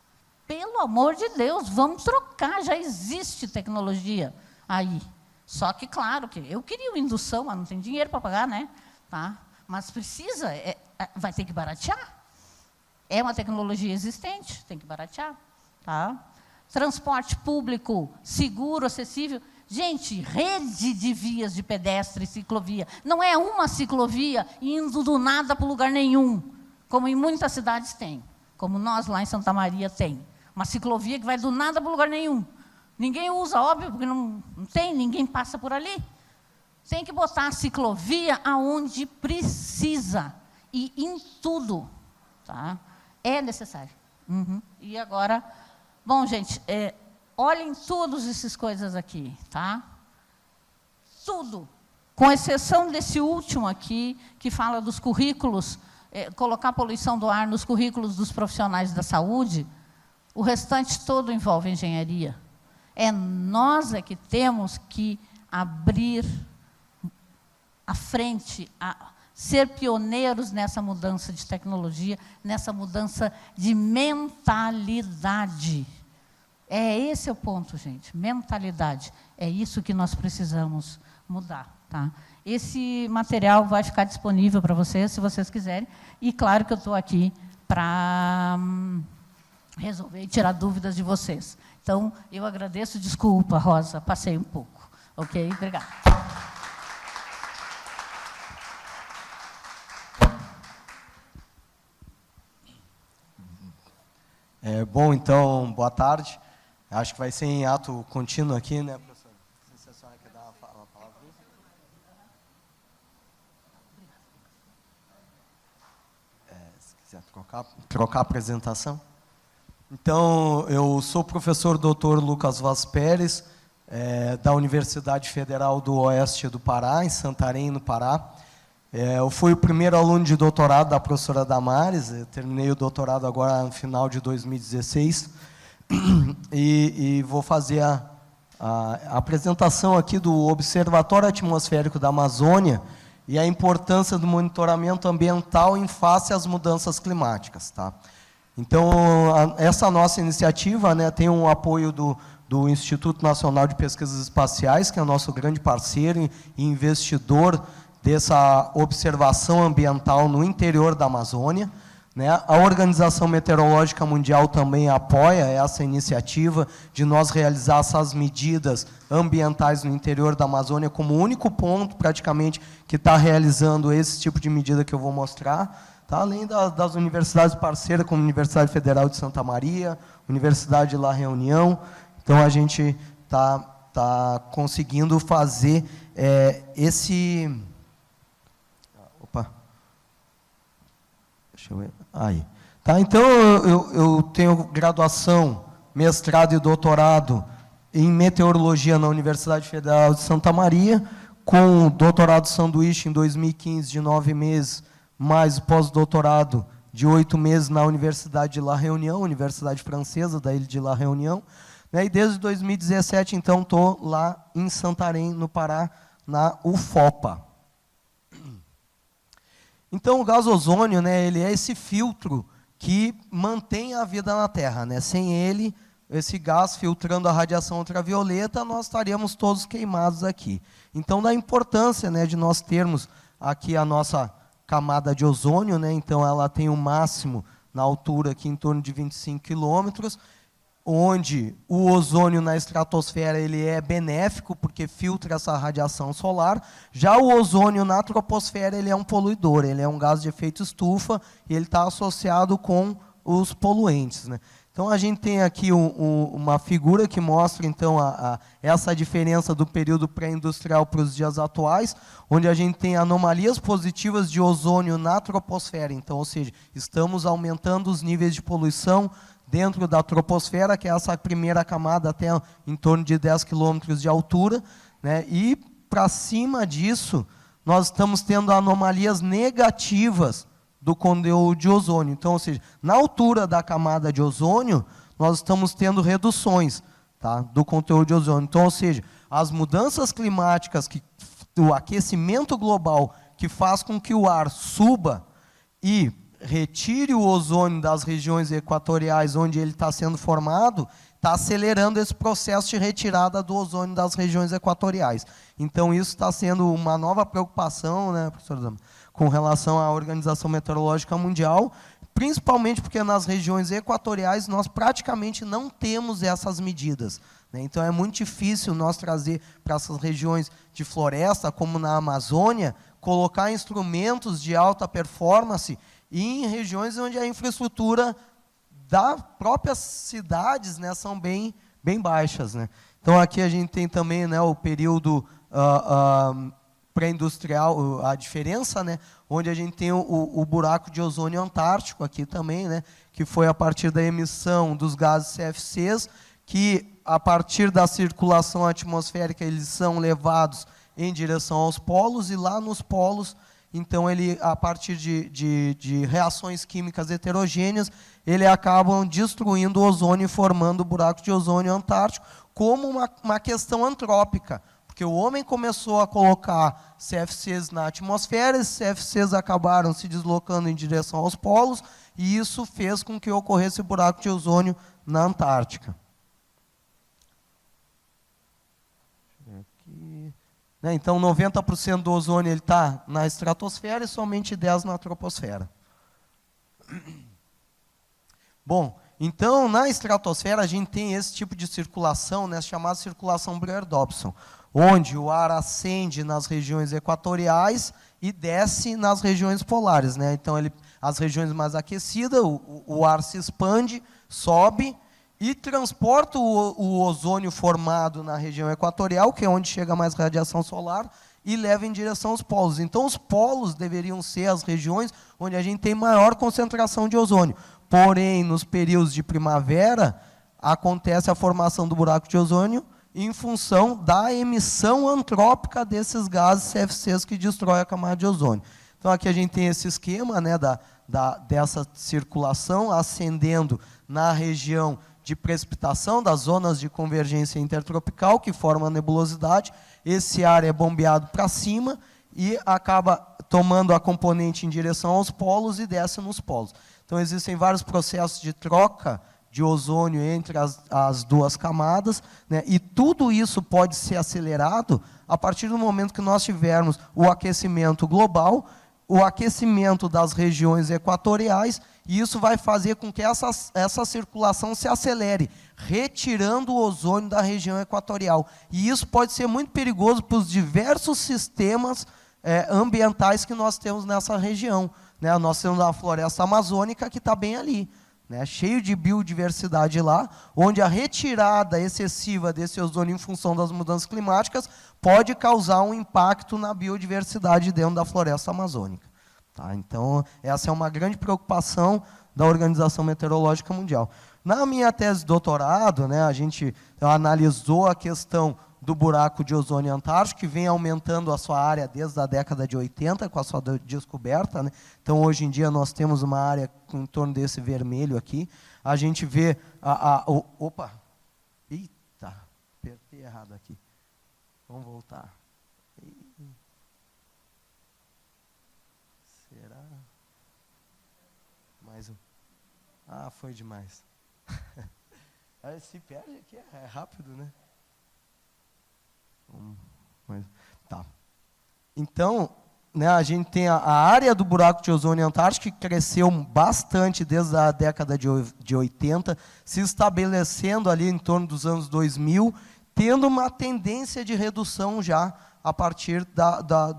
pelo amor de Deus, vamos trocar, já existe tecnologia aí. Só que, claro, que eu queria uma indução, mas não tem dinheiro para pagar, né? Tá? Mas precisa, vai ter que baratear. É uma tecnologia existente, tem que baratear. Tá? Transporte público, seguro, acessível. Gente, rede de vias de pedestre e ciclovia. Não é uma ciclovia indo do nada para lugar nenhum, como em muitas cidades tem. Como nós lá em Santa Maria tem. Uma ciclovia que vai do nada para lugar nenhum. Ninguém usa, óbvio, porque não tem, ninguém passa por ali. Tem que botar a ciclovia aonde precisa. E em tudo. Tá? É necessário. E agora, bom, gente, olhem todas essas coisas aqui. Tá? Tudo. Com exceção desse último aqui, que fala dos currículos, colocar a poluição do ar nos currículos dos profissionais da saúde, o restante todo envolve engenharia. Nós que temos que abrir a frente, ser pioneiros nessa mudança de tecnologia, nessa mudança de mentalidade. Esse é o ponto, gente, mentalidade. É isso que nós precisamos mudar. Tá? Esse material vai ficar disponível para vocês, se vocês quiserem. E, claro, que eu estou aqui para resolver e tirar dúvidas de vocês. Então, eu agradeço. Desculpa, Rosa, passei um pouco. Ok? Obrigada. Bom, então, boa tarde. Acho que vai ser em ato contínuo aqui, né, professor? Não sei se a senhora quer dar uma palavrinha. quiser trocar a apresentação. Então, eu sou o professor Dr. Lucas Vaz Pérez, da Universidade Federal do Oeste do Pará, em Santarém, no Pará. Eu fui o primeiro aluno de doutorado da professora Damares, terminei o doutorado agora no final de 2016, e vou fazer a apresentação aqui do Observatório Atmosférico da Amazônia e a importância do monitoramento ambiental em face às mudanças climáticas. Tá? Então, essa nossa iniciativa, né, tem um apoio do Instituto Nacional de Pesquisas Espaciais, que é o nosso grande parceiro e investidor dessa observação ambiental no interior da Amazônia. Né? A Organização Meteorológica Mundial também apoia essa iniciativa de nós realizar essas medidas ambientais no interior da Amazônia como o único ponto, praticamente, que está realizando esse tipo de medida que eu vou mostrar. Tá? Além das universidades parceiras, como a Universidade Federal de Santa Maria, Universidade de La Reunião. Então, a gente está conseguindo fazer esse... Opa! Deixa eu ver. Aí. Tá? Então, eu tenho graduação, mestrado e doutorado em meteorologia na Universidade Federal de Santa Maria, com doutorado sanduíche em 2015 de 9 meses, mais pós-doutorado de 8 meses na Universidade de La Reunião, Universidade Francesa da Ilha de La Reunião. Né? E desde 2017, então, estou lá em Santarém, no Pará, na UFOPA. Então, o gás ozônio, né, ele é esse filtro que mantém a vida na Terra. Né? Sem ele, esse gás filtrando a radiação ultravioleta, nós estaríamos todos queimados aqui. Então, da importância, né, de nós termos aqui a nossa camada de ozônio, né, então ela tem um máximo na altura aqui em torno de 25 quilômetros, onde o ozônio na estratosfera ele é benéfico, porque filtra essa radiação solar. Já o ozônio na troposfera ele é um poluidor, ele é um gás de efeito estufa, e ele está associado com os poluentes. Né? Então, a gente tem aqui uma figura que mostra, então, essa diferença do período pré-industrial para os dias atuais, onde a gente tem anomalias positivas de ozônio na troposfera. Então, ou seja, estamos aumentando os níveis de poluição dentro da troposfera, que é essa primeira camada até em torno de 10 quilômetros de altura. Né? E, para cima disso, nós estamos tendo anomalias negativas do conteúdo de ozônio. Então, ou seja, na altura da camada de ozônio, nós estamos tendo reduções, tá, do conteúdo de ozônio. Então, ou seja, as mudanças climáticas, o aquecimento global, que faz com que o ar suba e retire o ozônio das regiões equatoriais onde ele está sendo formado, está acelerando esse processo de retirada do ozônio das regiões equatoriais. Então, isso está sendo uma nova preocupação, né, professor Zama, com relação à Organização Meteorológica Mundial, principalmente porque nas regiões equatoriais nós praticamente não temos essas medidas. Né? Então, é muito difícil nós trazer para essas regiões de floresta, como na Amazônia, colocar instrumentos de alta performance em regiões onde a infraestrutura das próprias cidades, né, são bem baixas. Né? Então, aqui a gente tem também, né, o período pré-industrial, a diferença, né, onde a gente tem o buraco de ozônio antártico aqui também, né, que foi a partir da emissão dos gases CFCs, que a partir da circulação atmosférica eles são levados em direção aos polos, e lá nos polos, então, ele, a partir de reações químicas heterogêneas, ele acabam destruindo o ozônio e formando o buraco de ozônio antártico, como uma questão antrópica, porque o homem começou a colocar CFCs na atmosfera, esses CFCs acabaram se deslocando em direção aos polos, e isso fez com que ocorresse o buraco de ozônio na Antártica. Aqui. Então, 90% do ozônio está na estratosfera e somente 10% na troposfera. Bom, então, na estratosfera, a gente tem esse tipo de circulação, né, chamada circulação Brer-Dobson, onde o ar ascende nas regiões equatoriais e desce nas regiões polares. Né? Então, as regiões mais aquecidas, o ar se expande, sobe, e transporta o ozônio formado na região equatorial, que é onde chega mais radiação solar, e leva em direção aos polos. Então, os polos deveriam ser as regiões onde a gente tem maior concentração de ozônio. Porém, nos períodos de primavera, acontece a formação do buraco de ozônio em função da emissão antrópica desses gases CFCs que destroem a camada de ozônio. Então, aqui a gente tem esse esquema, né, dessa circulação ascendendo na região de precipitação, das zonas de convergência intertropical, que formam a nebulosidade. Esse ar é bombeado para cima e acaba tomando a componente em direção aos polos e desce nos polos. Então, existem vários processos de troca de ozônio entre as duas camadas, né? E tudo isso pode ser acelerado a partir do momento que nós tivermos o aquecimento global, o aquecimento das regiões equatoriais, e isso vai fazer com que essa circulação se acelere, retirando o ozônio da região equatorial. E isso pode ser muito perigoso para os diversos sistemas ambientais que nós temos nessa região, né? Nós temos a floresta amazônica, que está bem ali, né, cheio de biodiversidade lá, onde a retirada excessiva desse ozônio em função das mudanças climáticas pode causar um impacto na biodiversidade dentro da floresta amazônica. Tá? Então, essa é uma grande preocupação da Organização Meteorológica Mundial. Na minha tese de doutorado, né, a gente analisou a questão do buraco de ozônio antártico, que vem aumentando a sua área desde a década de 80, com a sua descoberta, né? Então, hoje em dia, nós temos uma área em torno desse vermelho aqui. A gente vê opa! Eita! Apertei errado aqui. Vamos voltar. Será? Mais um. Ah, foi demais. Se perde aqui, é rápido, né? Tá. Então, né, a gente tem a área do buraco de ozônio antártico que cresceu bastante desde a década de 80, se estabelecendo ali em torno dos anos 2000, tendo uma tendência de redução já a partir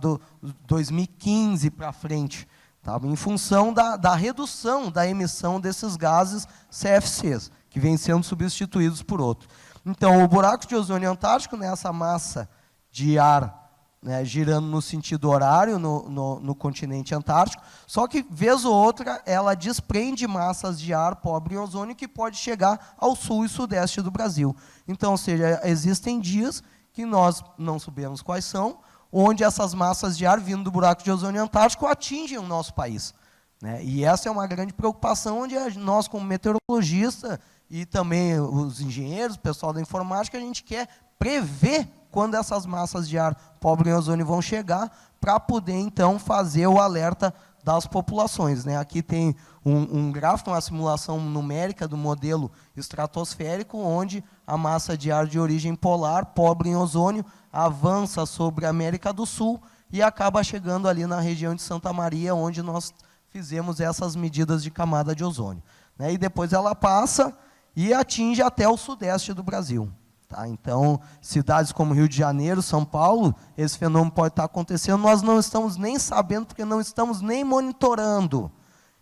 do 2015 para frente, tá? Em função da redução da emissão desses gases CFCs, que vêm sendo substituídos por outros. Então, o buraco de ozônio antártico, né, essa massa de ar, né, girando no sentido horário no continente antártico, só que, vez ou outra, ela desprende massas de ar pobre em ozônio que pode chegar ao sul e sudeste do Brasil. Então, ou seja, existem dias que nós não sabemos quais são, onde essas massas de ar vindo do buraco de ozônio antártico atingem o nosso país, né? E essa é uma grande preocupação, onde nós, como meteorologistas, e também os engenheiros, o pessoal da informática, a gente quer prever quando essas massas de ar pobre em ozônio vão chegar, para poder, então, fazer o alerta das populações, né? Aqui tem um gráfico, uma simulação numérica do modelo estratosférico, onde a massa de ar de origem polar, pobre em ozônio, avança sobre a América do Sul e acaba chegando ali na região de Santa Maria, onde nós fizemos essas medidas de camada de ozônio, né? E depois ela passa e atinge até o sudeste do Brasil. Tá? Então, cidades como Rio de Janeiro, São Paulo, esse fenômeno pode estar acontecendo, nós não estamos nem sabendo, porque não estamos nem monitorando.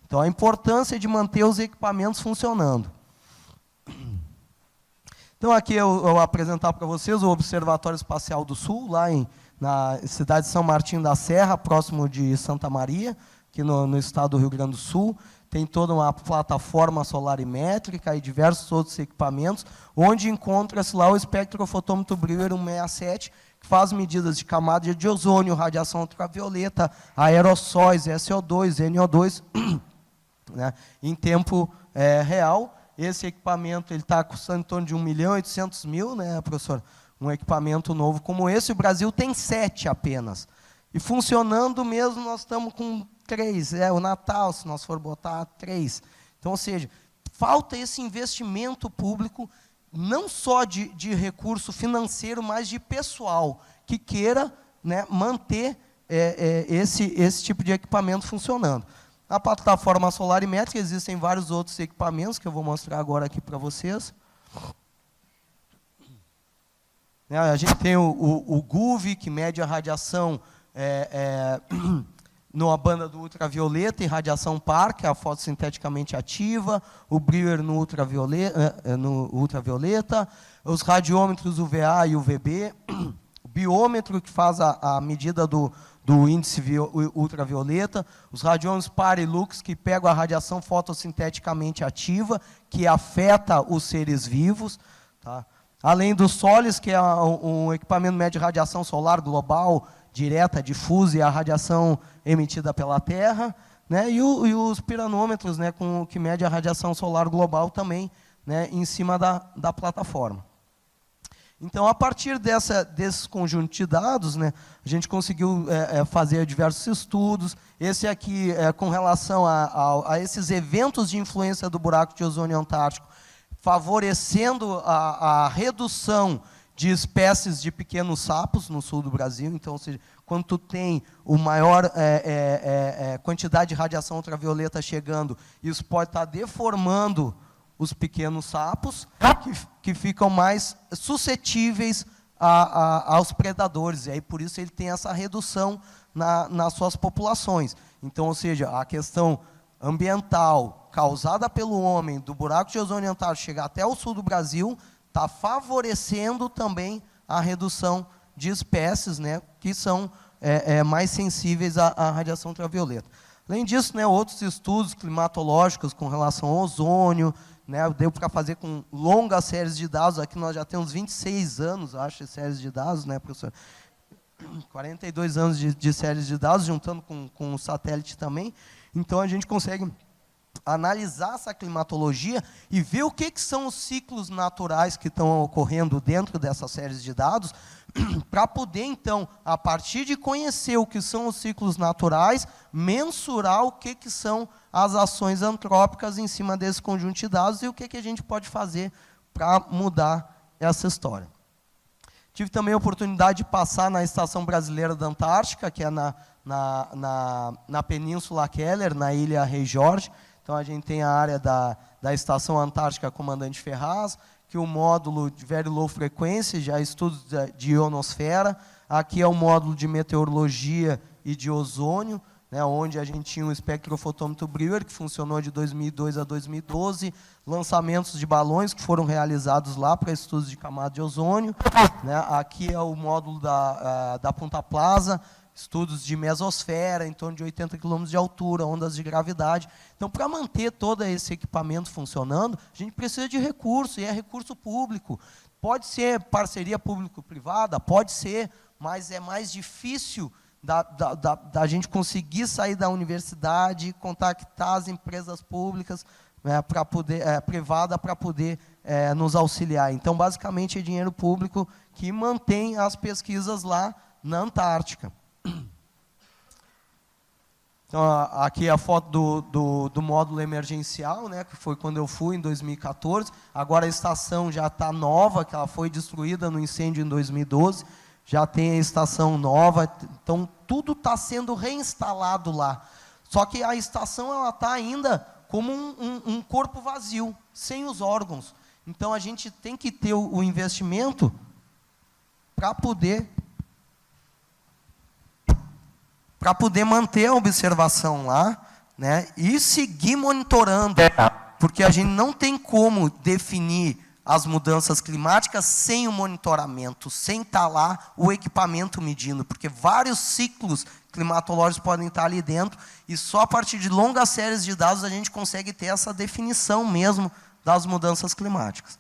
Então, a importância de manter os equipamentos funcionando. Então, aqui eu vou apresentar para vocês o Observatório Espacial do Sul, lá na cidade de São Martinho da Serra, próximo de Santa Maria, aqui no estado do Rio Grande do Sul. Tem toda uma plataforma solarimétrica e diversos outros equipamentos, onde encontra-se lá o espectrofotômetro Breuer 167, que faz medidas de camada de ozônio, radiação ultravioleta, aerossóis, SO2, NO2, né, em tempo real. Esse equipamento está custando em torno de 1.800.000, né, professor? Um equipamento novo como esse. O Brasil tem 7 apenas. E funcionando mesmo, nós estamos com 3, o Natal, se nós for botar 3. Então, ou seja, falta esse investimento público, não só de recurso financeiro, mas de pessoal, que queira, né, manter esse tipo de equipamento funcionando. Na plataforma solarimétrica existem vários outros equipamentos, que eu vou mostrar agora aqui para vocês. A gente tem o GUV, que mede a radiação numa banda do ultravioleta e radiação par, que é a fotossinteticamente ativa, o Breuer no ultravioleta, os radiômetros UVA e UVB, o biômetro, que faz a medida do índice ultravioleta, os radiômetros PAR e LUX, que pegam a radiação fotossinteticamente ativa, que afeta os seres vivos, tá? Além do SOLIS, que é um equipamento mede radiação solar global, direta, difusa, e a radiação emitida pela Terra, né? E os piranômetros, né, que mede a radiação solar global também, né, em cima da plataforma. Então, a partir desses conjuntos de dados, né, a gente conseguiu fazer diversos estudos. Esse aqui, com relação a esses eventos de influência do buraco de ozônio antártico, favorecendo a redução de espécies de pequenos sapos no sul do Brasil. Então, ou seja, quando tu tem o maior quantidade de radiação ultravioleta chegando, isso pode estar deformando os pequenos sapos, que ficam mais suscetíveis aos predadores. E aí, por isso, ele tem essa redução nas suas populações. Então, ou seja, a questão ambiental causada pelo homem, do buraco de ozônio antártico chegar até o sul do Brasil, está favorecendo também a redução de espécies, né, que são mais sensíveis à radiação ultravioleta. Além disso, né, outros estudos climatológicos com relação ao ozônio, né, deu para fazer com longas séries de dados. Aqui nós já temos 26 anos, acho, de séries de dados, né, professor? 42 anos de séries de dados, juntando com o satélite também. Então, a gente consegue analisar essa climatologia e ver o que são os ciclos naturais que estão ocorrendo dentro dessas séries de dados, para poder, então, a partir de conhecer o que são os ciclos naturais, mensurar o que são as ações antrópicas em cima desse conjunto de dados e o que a gente pode fazer para mudar essa história. Tive também a oportunidade de passar na Estação Brasileira da Antártica, que é na Península Keller, na Ilha Rei Jorge. Então, a gente tem a área da Estação Antártica Comandante Ferraz, que o módulo de Very Low Frequency, já estudos de ionosfera. Aqui é o módulo de meteorologia e de ozônio, né, onde a gente tinha o espectrofotômetro Breuer, que funcionou de 2002 a 2012, lançamentos de balões que foram realizados lá para estudos de camada de ozônio. Né, aqui é o módulo da Punta Plaza, estudos de mesosfera, em torno de 80 km de altura, ondas de gravidade. Então, para manter todo esse equipamento funcionando, a gente precisa de recurso, e é recurso público. Pode ser parceria público-privada, pode ser, mas é mais difícil da gente conseguir sair da universidade, contactar as empresas públicas, né, privada, para poder nos auxiliar. Então, basicamente, é dinheiro público que mantém as pesquisas lá na Antártica. Então, aqui é a foto do módulo emergencial, né, que foi quando eu fui, em 2014. Agora a estação já está nova, que ela foi destruída no incêndio em 2012. Já tem a estação nova, então tudo está sendo reinstalado lá. Só que a estação está ainda como um corpo vazio, sem os órgãos. Então, a gente tem que ter o investimento para poder manter a observação lá, né, e seguir monitorando, porque a gente não tem como definir as mudanças climáticas sem o monitoramento, sem estar lá o equipamento medindo, porque vários ciclos climatológicos podem estar ali dentro, e só a partir de longas séries de dados a gente consegue ter essa definição mesmo das mudanças climáticas.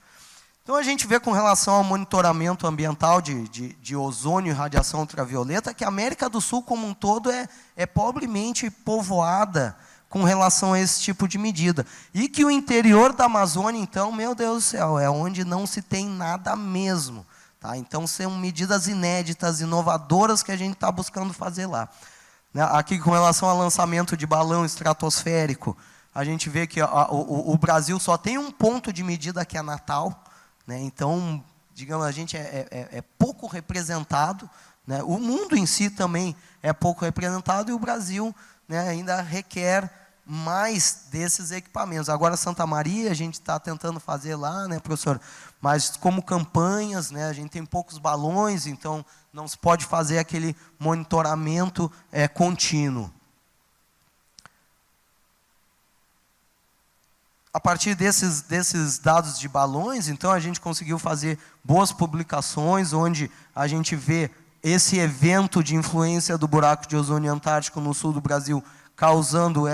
Então, a gente vê com relação ao monitoramento ambiental de ozônio e radiação ultravioleta, que a América do Sul como um todo é pobremente povoada com relação a esse tipo de medida. E que o interior da Amazônia, então, meu Deus do céu, é onde não se tem nada mesmo. Tá? Então, são medidas inéditas, inovadoras, que a gente está buscando fazer lá. Aqui, com relação ao lançamento de balão estratosférico, a gente vê que o Brasil só tem um ponto de medida, que é Natal. Né? Então, digamos, a gente é pouco representado. Né? O mundo em si também é pouco representado, e o Brasil, né, ainda requer mais desses equipamentos. Agora, Santa Maria, a gente está tentando fazer lá, né, professor? Mas como campanhas, né, a gente tem poucos balões, então não se pode fazer aquele monitoramento contínuo. a partir desses dados de balões, então a gente conseguiu fazer boas publicações, onde a gente vê esse evento de influência do buraco de ozônio antártico no sul do Brasil, causando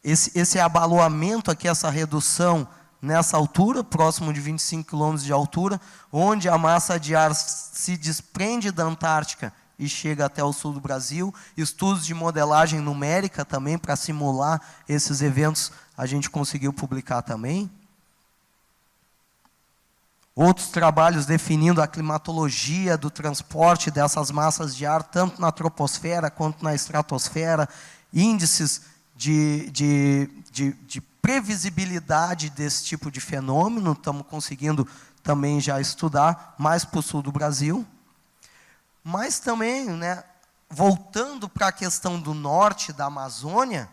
esse abaloamento aqui, essa redução nessa altura, próximo de 25 quilômetros de altura, onde a massa de ar se desprende da Antártica e chega até o sul do Brasil. Estudos de modelagem numérica também, para simular esses eventos, a gente conseguiu publicar também. Outros trabalhos definindo a climatologia do transporte dessas massas de ar, tanto na troposfera quanto na estratosfera, índices de previsibilidade desse tipo de fenômeno, estamos conseguindo também já estudar mais para o sul do Brasil. Mas também, né, voltando para a questão do norte da Amazônia,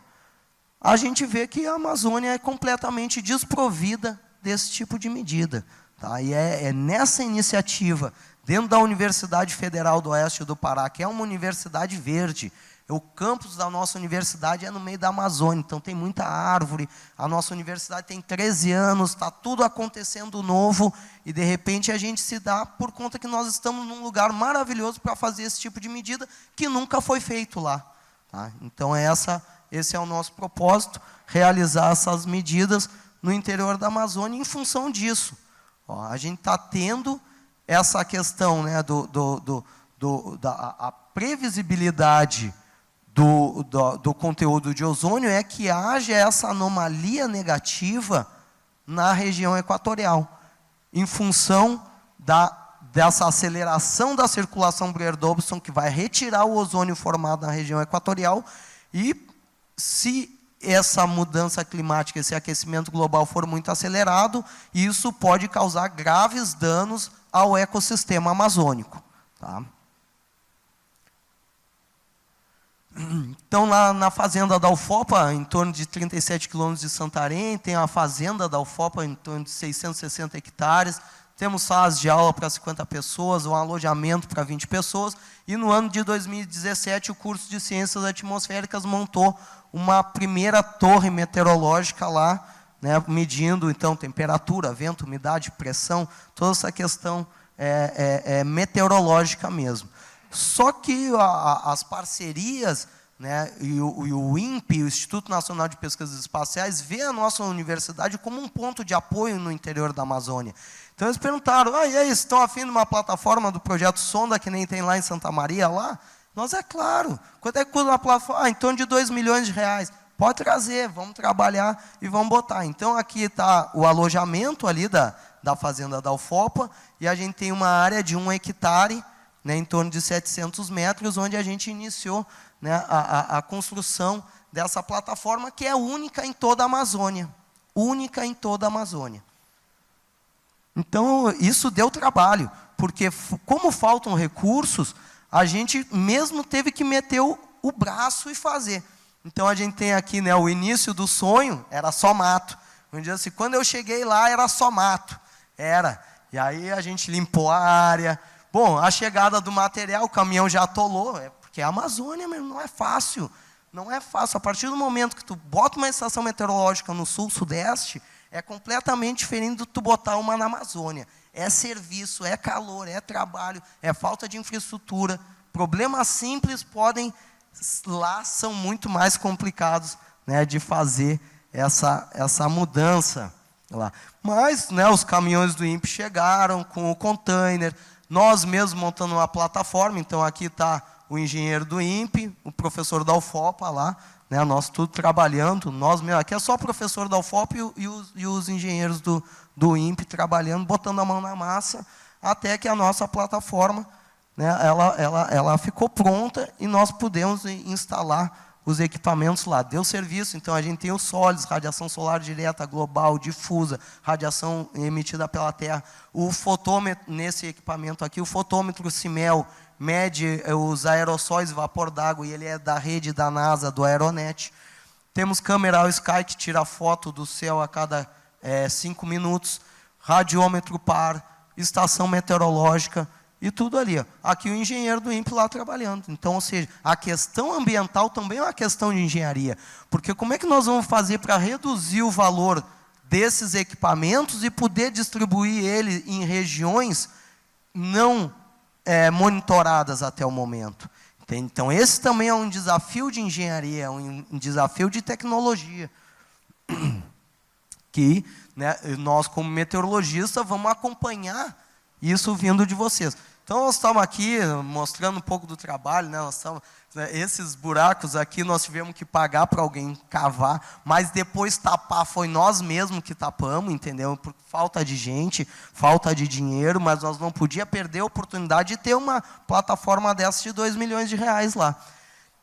a gente vê que a Amazônia é completamente desprovida desse tipo de medida. Tá? E é nessa iniciativa, dentro da Universidade Federal do Oeste do Pará, que é uma universidade verde, o campus da nossa universidade é no meio da Amazônia, então tem muita árvore, a nossa universidade tem 13 anos, está tudo acontecendo novo, e de repente a gente se dá por conta que nós estamos num lugar maravilhoso para fazer esse tipo de medida, que nunca foi feito lá. Tá? Então esse é o nosso propósito, realizar essas medidas no interior da Amazônia em função disso. Ó, a gente está tendo essa questão, né, da previsibilidade do conteúdo de ozônio, é que haja essa anomalia negativa na região equatorial, em função dessa aceleração da circulação Bruyer-Dobson, que vai retirar o ozônio formado na região equatorial, e se essa mudança climática, esse aquecimento global for muito acelerado, isso pode causar graves danos ao ecossistema amazônico. Tá? Então, lá na fazenda da UFOPA, em torno de 37 quilômetros de Santarém, tem a fazenda da UFOPA, em torno de 660 hectares, temos salas de aula para 50 pessoas, um alojamento para 20 pessoas, e no ano de 2017, o curso de Ciências Atmosféricas montou uma primeira torre meteorológica lá, né, medindo, então, temperatura, vento, umidade, pressão, toda essa questão meteorológica mesmo. Só que as parcerias, né, e o INPE, o Instituto Nacional de Pesquisas Espaciais, vê a nossa universidade como um ponto de apoio no interior da Amazônia. Então eles perguntaram, e aí, estão afim de uma plataforma do projeto Sonda, que nem tem lá em Santa Maria, lá? Nós, é claro. Quanto é que custa uma plataforma? Em torno de R$2 milhões. Pode trazer, vamos trabalhar e vamos botar. Então aqui está o alojamento ali da fazenda da UFOPA, e a gente tem uma área de 1 hectare, né, em torno de 700 metros, onde a gente iniciou, né, a construção dessa plataforma, que é única em toda a Amazônia. Única em toda a Amazônia. Então, isso deu trabalho, porque como faltam recursos, a gente mesmo teve que meter o braço e fazer. Então, a gente tem aqui, né, o início do sonho, era só mato. Um dia assim, quando eu cheguei lá, era só mato. E aí a gente limpou a área. Bom, a chegada do material, o caminhão já atolou, porque a Amazônia mesmo não é fácil. Não é fácil. A partir do momento que tu bota uma estação meteorológica no sul, sudeste, é completamente diferente do que tu botar uma na Amazônia. É serviço, é calor, é trabalho, é falta de infraestrutura. Problemas simples lá são muito mais complicados, né, de fazer essa mudança lá. Mas, né, os caminhões do INPE chegaram com o container, nós mesmos montando uma plataforma. Então aqui está o engenheiro do INPE, o professor da UFOPA lá, né, nós tudo trabalhando, nós mesmos, aqui é só o professor da UFOPA e os engenheiros do INPE trabalhando, botando a mão na massa, até que a nossa plataforma, né, ela ficou pronta e nós pudemos instalar os equipamentos lá. Deu serviço, então a gente tem os sólidos, radiação solar direta, global, difusa, radiação emitida pela Terra. O fotômetro, nesse equipamento aqui, o fotômetro CIMEL mede os aerossóis e vapor d'água, e ele é da rede da NASA, do Aeronet. Temos câmera Sky, que tira foto do céu a cada 5 minutos, radiômetro par, estação meteorológica, e tudo ali. Ó. Aqui o engenheiro do INPE lá trabalhando. Então, ou seja, a questão ambiental também é uma questão de engenharia. Porque como é que nós vamos fazer para reduzir o valor desses equipamentos e poder distribuir ele em regiões não monitoradas até o momento? Então, esse também é um desafio de engenharia, é um desafio de tecnologia. Que né, nós, como meteorologistas, vamos acompanhar isso vindo de vocês. Então, nós estamos aqui mostrando um pouco do trabalho, né, esses buracos aqui nós tivemos que pagar para alguém cavar, mas depois tapar foi nós mesmos que tapamos, entendeu? Por falta de gente, falta de dinheiro, mas nós não podíamos perder a oportunidade de ter uma plataforma dessa de 2 milhões de reais lá.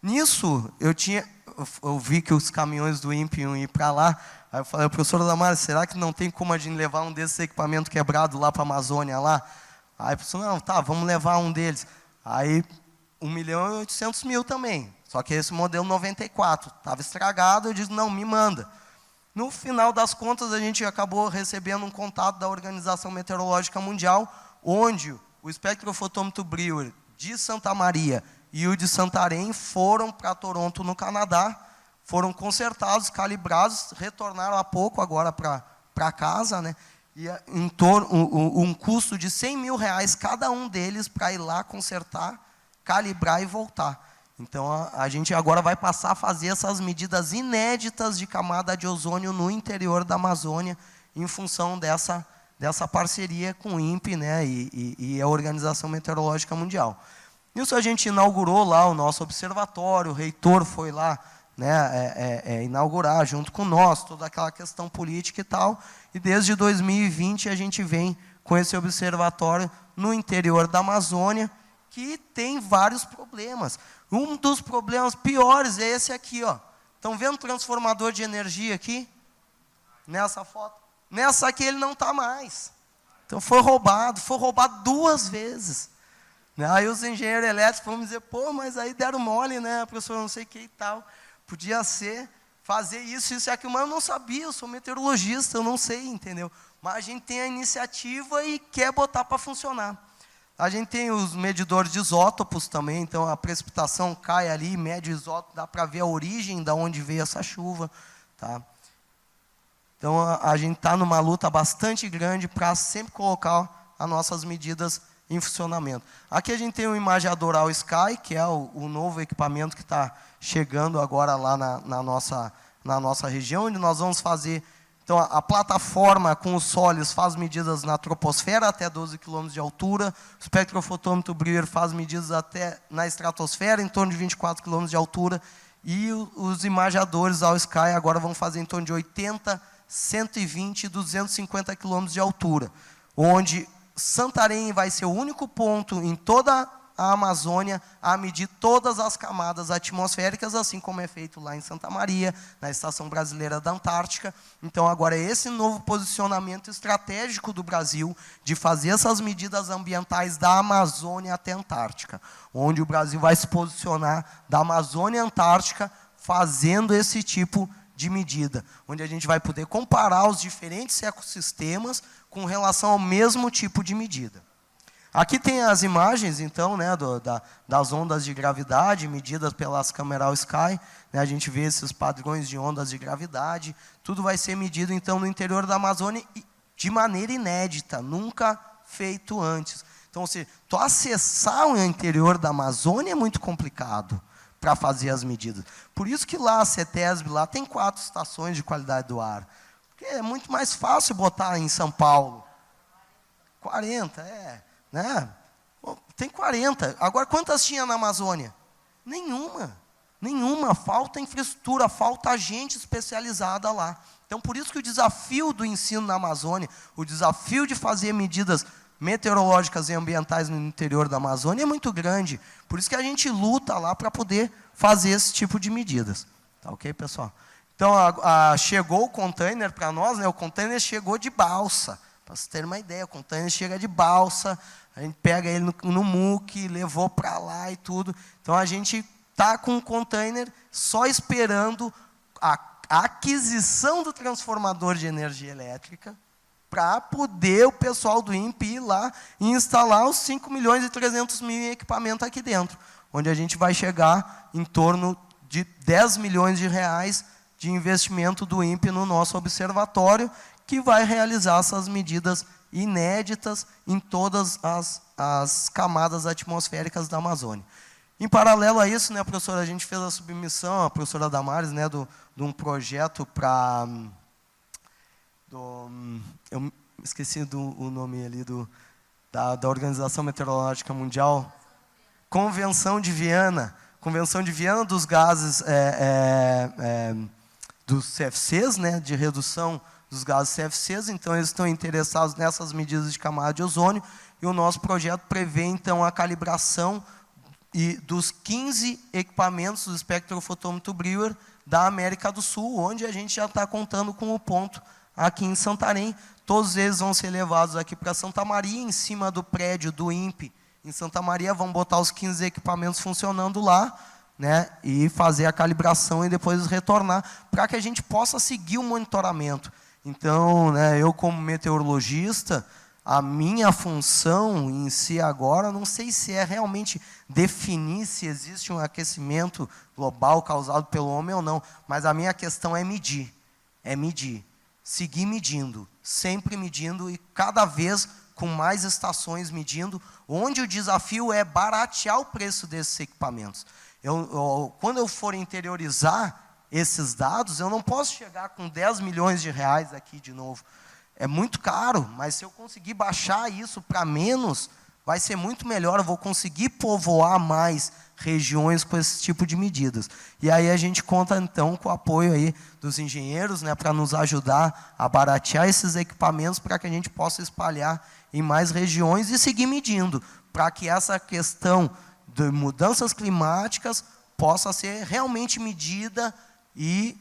Nisso, eu vi que os caminhões do INPE iam ir para lá. Aí eu falei, professor Damares, será que não tem como a gente levar um desses equipamentos quebrados lá para a Amazônia lá? Aí o professor, não, tá, vamos levar um deles. Aí 1.800.000 também, só que esse modelo 94, estava estragado, eu disse, não, me manda. No final das contas, a gente acabou recebendo um contato da Organização Meteorológica Mundial, onde o espectrofotômetro Brewer de Santa Maria e o de Santarém foram para Toronto, no Canadá, foram consertados, calibrados, retornaram há pouco agora para casa, né? E um custo de 100 mil reais cada um deles para ir lá consertar, calibrar e voltar. Então, a gente agora vai passar a fazer essas medidas inéditas de camada de ozônio no interior da Amazônia, em função dessa parceria com o INPE, né, e a Organização Meteorológica Mundial. Nisso a gente inaugurou lá o nosso observatório, o reitor foi lá, né, inaugurar junto com nós, toda aquela questão política e tal, e desde 2020 a gente vem com esse observatório no interior da Amazônia, que tem vários problemas. Um dos problemas piores é esse aqui, ó. Estão vendo o transformador de energia aqui? Nessa foto? Nessa aqui ele não está mais. Então foi roubado 2 vezes. Aí os engenheiros elétricos vão me dizer, pô, mas aí deram mole, né, professor, não sei o que e tal. Podia ser, fazer isso e aquilo, mas eu não sabia, eu sou meteorologista, eu não sei, entendeu? Mas a gente tem a iniciativa e quer botar para funcionar. A gente tem os medidores de isótopos também, então a precipitação cai ali, mede o isótopo, dá para ver a origem de onde veio essa chuva. Tá? Então a gente está numa luta bastante grande para sempre colocar as nossas medidas em funcionamento. Aqui a gente tem o imageador All Sky, que é o novo equipamento que está chegando agora lá na nossa região, onde nós vamos fazer. Então, a plataforma com os sólidos faz medidas na troposfera até 12 km de altura, o espectrofotômetro Brewer faz medidas até na estratosfera, em torno de 24 km de altura, e os imageadores All Sky agora vão fazer em torno de 80, 120 e 250 km de altura, onde Santarém vai ser o único ponto em toda a Amazônia a medir todas as camadas atmosféricas, assim como é feito lá em Santa Maria, na Estação Brasileira da Antártica. Então, agora, esse novo posicionamento estratégico do Brasil de fazer essas medidas ambientais da Amazônia até a Antártica, onde o Brasil vai se posicionar da Amazônia à Antártica fazendo esse tipo de medida, onde a gente vai poder comparar os diferentes ecossistemas com relação ao mesmo tipo de medida. Aqui tem as imagens, então, né, das ondas de gravidade medidas pelas câmeras All Sky. Né, a gente vê esses padrões de ondas de gravidade. Tudo vai ser medido, então, no interior da Amazônia de maneira inédita, nunca feito antes. Então, ou seja, acessar o interior da Amazônia é muito complicado para fazer as medidas. Por isso que lá, a CETESB, lá tem 4 estações de qualidade do ar. Porque é muito mais fácil botar em São Paulo. 40, né? Tem 40. Agora, quantas tinha na Amazônia? Nenhuma. Falta infraestrutura, falta gente especializada lá. Então, por isso que o desafio do ensino na Amazônia, o desafio de fazer medidas meteorológicas e ambientais no interior da Amazônia é muito grande. Por isso que a gente luta lá para poder fazer esse tipo de medidas. Tá ok, pessoal? Então, chegou o container para nós, né? O container chegou de balsa. Para vocês terem uma ideia, o container chega de balsa, a gente pega ele no MUC, levou para lá e tudo. Então, a gente está com o container só esperando a aquisição do transformador de energia elétrica para poder o pessoal do INPE ir lá e instalar os 5.300.000 em equipamento aqui dentro, onde a gente vai chegar em torno de 10 milhões de reais de investimento do INPE no nosso observatório, que vai realizar essas medidas inéditas em todas as camadas atmosféricas da Amazônia. Em paralelo a isso, né, professora, a gente fez a submissão, a professora Damares, né, de um projeto para... eu esqueci o nome ali da Organização Meteorológica Mundial. Convenção de Viena dos gases, dos CFCs, né, de redução dos gases CFCs. Então, eles estão interessados nessas medidas de camada de ozônio, e o nosso projeto prevê, então, a calibração dos 15 equipamentos do espectrofotômetro Brewer da América do Sul, onde a gente já está contando com o ponto aqui em Santarém. Todos eles vão ser levados aqui para Santa Maria, em cima do prédio do INPE, em Santa Maria, vão botar os 15 equipamentos funcionando lá, né, e fazer a calibração e depois retornar, para que a gente possa seguir o monitoramento. Então, né, eu como meteorologista, a minha função em si agora, não sei se é realmente definir se existe um aquecimento global causado pelo homem ou não, mas a minha questão é medir, seguir medindo, sempre medindo e cada vez com mais estações medindo, onde o desafio é baratear o preço desses equipamentos. Quando eu for interiorizar esses dados, eu não posso chegar com 10 milhões de reais aqui de novo. É muito caro, mas se eu conseguir baixar isso para menos, vai ser muito melhor, eu vou conseguir povoar mais regiões com esse tipo de medidas. E aí a gente conta, então, com o apoio aí dos engenheiros, né, para nos ajudar a baratear esses equipamentos, para que a gente possa espalhar em mais regiões e seguir medindo, para que essa questão de mudanças climáticas possa ser realmente medida e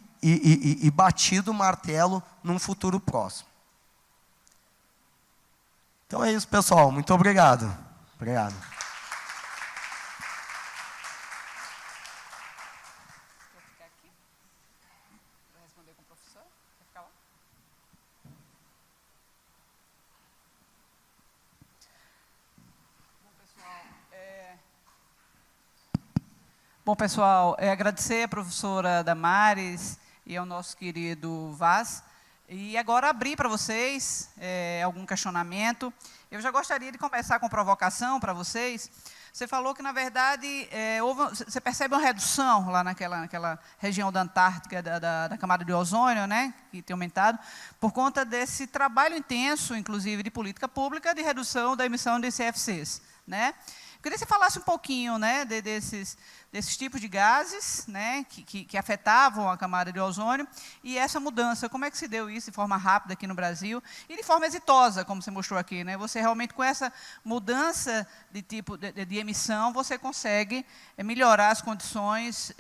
batido o martelo num futuro próximo. Então é isso, pessoal. Muito obrigado. Obrigado. Quer ficar aqui? Para responder com o professor? Quer ficar lá? Bom, pessoal, agradecer a professora Damares e ao nosso querido Vaz. E agora abrir para vocês algum questionamento. Eu já gostaria de começar com provocação para vocês. Você falou que, na verdade, você percebe uma redução lá naquela região da Antártica, da camada de ozônio, né, que tem aumentado, por conta desse trabalho intenso, inclusive, de política pública de redução da emissão de CFCs, né? Eu queria que você falasse um pouquinho, né, desses tipos de gases, né, que afetavam a camada de ozônio, e essa mudança, como é que se deu isso de forma rápida aqui no Brasil, e de forma exitosa, como você mostrou aqui, né? Você realmente, com essa mudança de tipo de emissão, você consegue melhorar as condições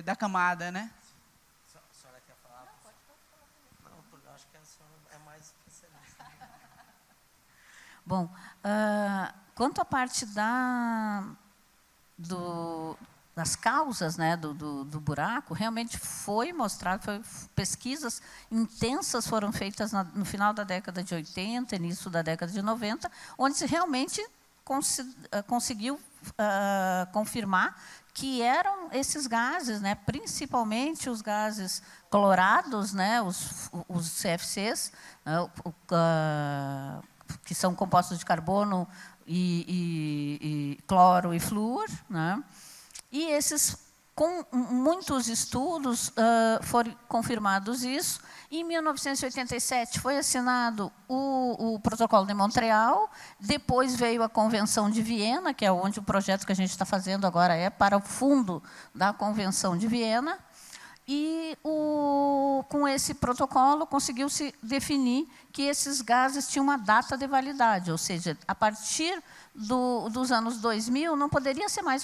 da camada, né? A senhora quer falar? Não, pode falar. Não, porque eu acho que a senhora é mais especialista. Bom, quanto à parte das causas, né, do buraco, realmente foi mostrado, pesquisas intensas foram feitas no final da década de 80, início da década de 90, onde se realmente conseguiu confirmar que eram esses gases, né, principalmente os gases clorados, né, os CFCs, que são compostos de carbono e cloro e flúor, né? E esses, com muitos estudos, foram confirmados isso. Em 1987 foi assinado o Protocolo de Montreal, depois veio a Convenção de Viena, que é onde o projeto que a gente está fazendo agora é para o fundo da Convenção de Viena. E com esse protocolo conseguiu-se definir que esses gases tinham uma data de validade, ou seja, a partir dos anos 2000 não poderia ser mais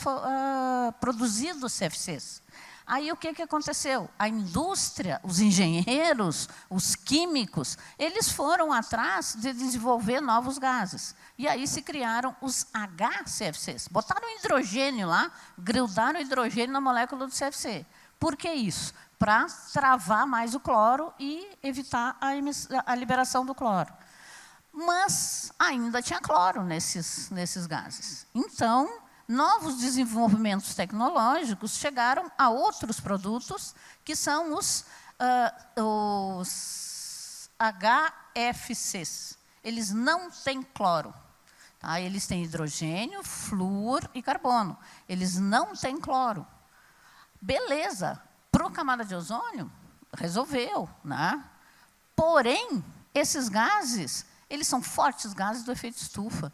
produzido CFCs. Aí o que aconteceu? A indústria, os engenheiros, os químicos, eles foram atrás de desenvolver novos gases. E aí se criaram os HCFCs. Botaram hidrogênio lá, grudaram hidrogênio na molécula do CFC. Por que isso? Para travar mais o cloro e evitar a liberação do cloro. Mas ainda tinha cloro nesses gases. Então, novos desenvolvimentos tecnológicos chegaram a outros produtos, que são os HFCs. Eles não têm cloro. Tá? Eles têm hidrogênio, flúor e carbono. Eles não têm cloro. Beleza, para a camada de ozônio, resolveu. Né? Porém, esses gases, eles são fortes gases do efeito estufa.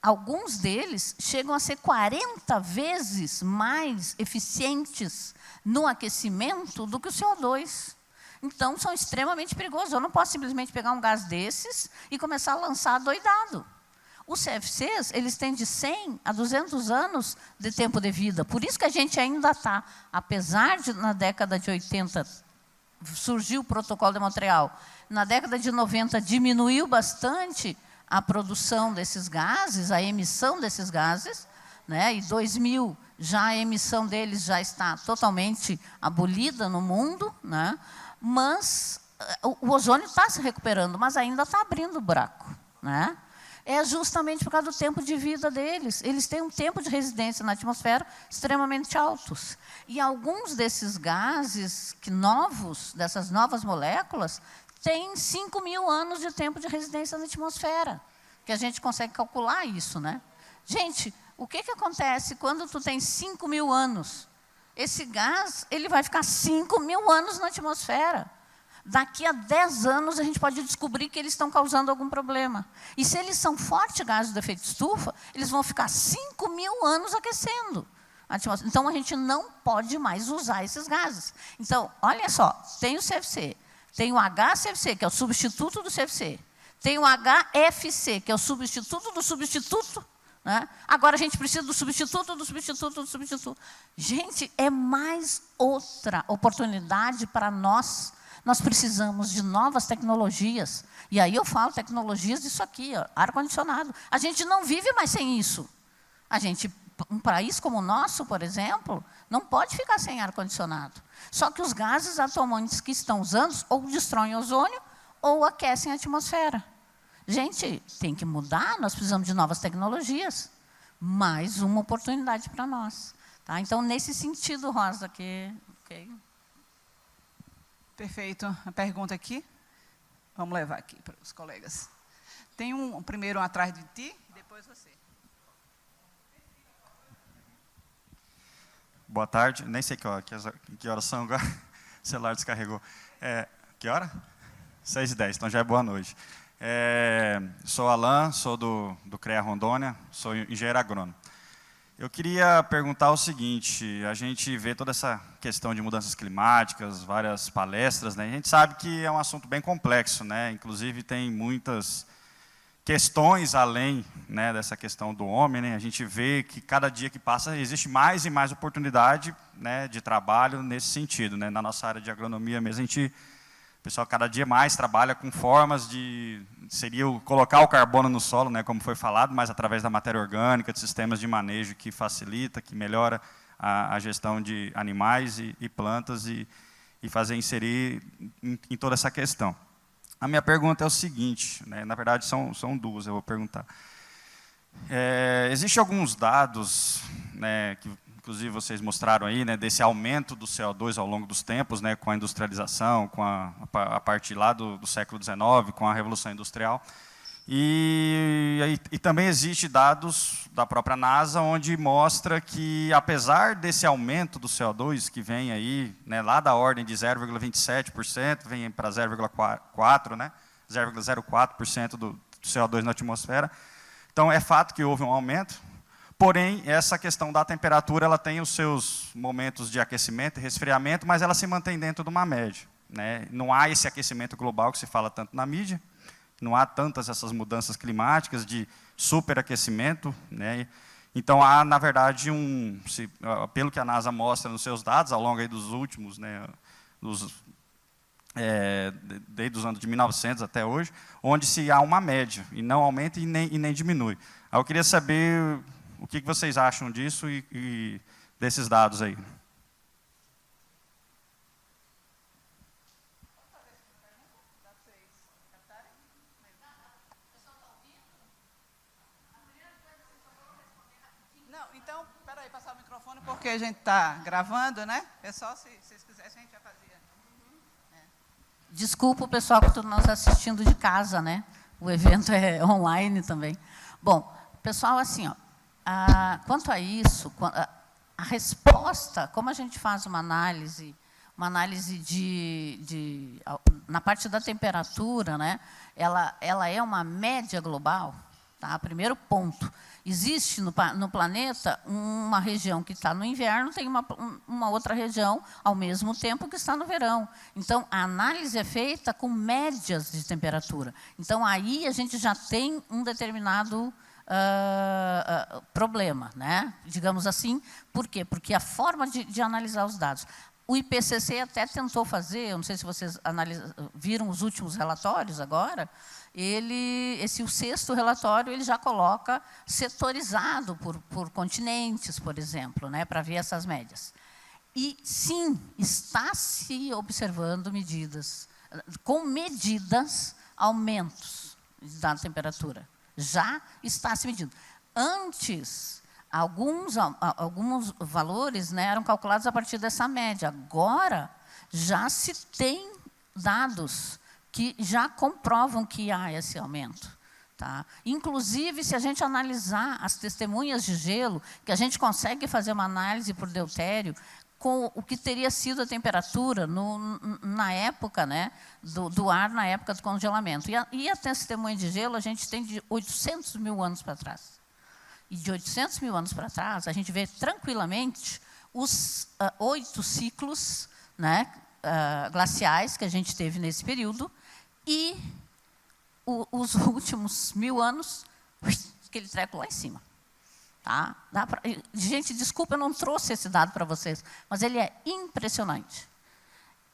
Alguns deles chegam a ser 40 vezes mais eficientes no aquecimento do que o CO2. Então, são extremamente perigosos. Eu não posso simplesmente pegar um gás desses e começar a lançar doidado. Os CFCs, eles têm de 100 a 200 anos de tempo de vida. Por isso que a gente ainda está, apesar de, na década de 80, surgiu o Protocolo de Montreal, na década de 90 diminuiu bastante a produção desses gases, a emissão desses gases, né? E 2000 já a emissão deles já está totalmente abolida no mundo, né? Mas o ozônio está se recuperando, mas ainda está abrindo o buraco, né? É justamente por causa do tempo de vida deles. Eles têm um tempo de residência na atmosfera extremamente altos. E alguns desses gases dessas novas moléculas, têm 5.000 anos de tempo de residência na atmosfera. Que a gente consegue calcular isso, né? Gente, o que acontece quando tu tem 5.000 anos? Esse gás, ele vai ficar 5.000 anos na atmosfera. Daqui a 10 anos, a gente pode descobrir que eles estão causando algum problema. E se eles são fortes gases do efeito estufa, eles vão ficar 5.000 anos aquecendo a atmosfera. Então, a gente não pode mais usar esses gases. Então, olha só, tem o CFC, tem o HCFC, que é o substituto do CFC, tem o HFC, que é o substituto do substituto. Né? Agora, a gente precisa do substituto, do substituto, do substituto. Gente, é mais outra oportunidade para nós. Nós precisamos de novas tecnologias. E aí eu falo tecnologias disso aqui, ar-condicionado. A gente não vive mais sem isso. Um país como o nosso, por exemplo, não pode ficar sem ar-condicionado. Só que os gases atualmente que estão usando ou destroem ozônio ou aquecem a atmosfera. Gente, tem que mudar, nós precisamos de novas tecnologias. Mais uma oportunidade para nós. Tá? Então, nesse sentido, Rosa, que... Okay. Perfeito. A pergunta aqui. Vamos levar aqui para os colegas. Tem primeiro um atrás de ti, e depois você. Boa tarde. Nem sei que horas são agora. O celular descarregou. Que hora? 6h10, então já é boa noite. Sou Alain, sou do CREA Rondônia, sou engenheiro agrônomo. Eu queria perguntar o seguinte, a gente vê toda essa questão de mudanças climáticas, várias palestras, né? A gente sabe que é um assunto bem complexo, né? Inclusive tem muitas questões além, né, dessa questão do homem, né? A gente vê que cada dia que passa existe mais e mais oportunidade, né, de trabalho nesse sentido, né? Na nossa área de agronomia mesmo, o pessoal cada dia mais trabalha com formas seria colocar o carbono no solo, né, como foi falado, mas através da matéria orgânica, de sistemas de manejo que facilita, que melhora a gestão de animais e plantas e fazer inserir em toda essa questão. A minha pergunta é o seguinte, né, na verdade são duas, eu vou perguntar. Existem alguns dados, né, que inclusive vocês mostraram aí, né, desse aumento do CO2 ao longo dos tempos, né, com a industrialização, a partir lá do século XIX, com a Revolução Industrial. E também existe dados da própria NASA, onde mostra que, apesar desse aumento do CO2, que vem aí, né, lá da ordem de 0,27%, vem para 0,4%, né, 0,04% do CO2 na atmosfera. Então, é fato que houve um aumento. Porém, essa questão da temperatura, ela tem os seus momentos de aquecimento e resfriamento, mas ela se mantém dentro de uma média, né? Não há esse aquecimento global que se fala tanto na mídia, não há tantas essas mudanças climáticas de superaquecimento, né? Então, há, na verdade, pelo que a NASA mostra nos seus dados, ao longo aí dos últimos, né, desde os anos de 1900 até hoje, onde se há uma média, e não aumenta e nem diminui. Aí eu queria saber o que vocês acham disso e desses dados aí. a gente está gravando, né? Pessoal, se vocês quisessem, a gente já fazia. Desculpa o pessoal que está nos assistindo de casa, né? O evento é online também. Bom, pessoal, assim, ó, quanto a isso, a resposta, como a gente faz uma análise na parte da temperatura, né? Ela é uma média global, tá? Primeiro ponto. Existe no planeta uma região que está no inverno, tem uma outra região, ao mesmo tempo, que está no verão. Então, a análise é feita com médias de temperatura. Então, aí a gente já tem um determinado problema, né? Digamos assim. Por quê? Porque a forma de analisar os dados. O IPCC até tentou fazer, eu não sei se vocês viram os últimos relatórios agora, o sexto relatório ele já coloca setorizado por continentes, por exemplo, né, para ver essas médias. E, sim, está se observando aumentos da temperatura. Já está se medindo. Antes, alguns valores, né, eram calculados a partir dessa média. Agora, já se tem dados que já comprovam que há esse aumento. Tá? Inclusive, se a gente analisar as testemunhas de gelo, que a gente consegue fazer uma análise por deutério, com o que teria sido a temperatura na época, né, do ar, na época do congelamento. E a testemunha de gelo a gente tem de 800 mil anos para trás. E de 800 mil anos para trás, a gente vê tranquilamente os 8 ciclos, né, glaciais que a gente teve nesse período, e os últimos 1000 anos, aquele treco lá em cima. Tá? Gente, desculpa, eu não trouxe esse dado para vocês, mas ele é impressionante.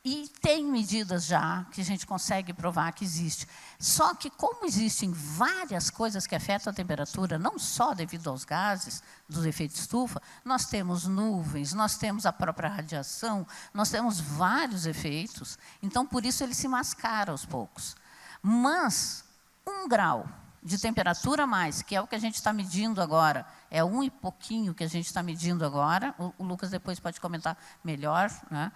E tem medidas já que a gente consegue provar que existe. Só que, como existem várias coisas que afetam a temperatura, não só devido aos gases, dos efeitos estufa, nós temos nuvens, nós temos a própria radiação, nós temos vários efeitos. Então, por isso, ele se mascara aos poucos. Mas 1 grau de temperatura a mais, que é o que a gente está medindo agora, é 1 e pouquinho que a gente está medindo agora, o Lucas depois pode comentar melhor, né?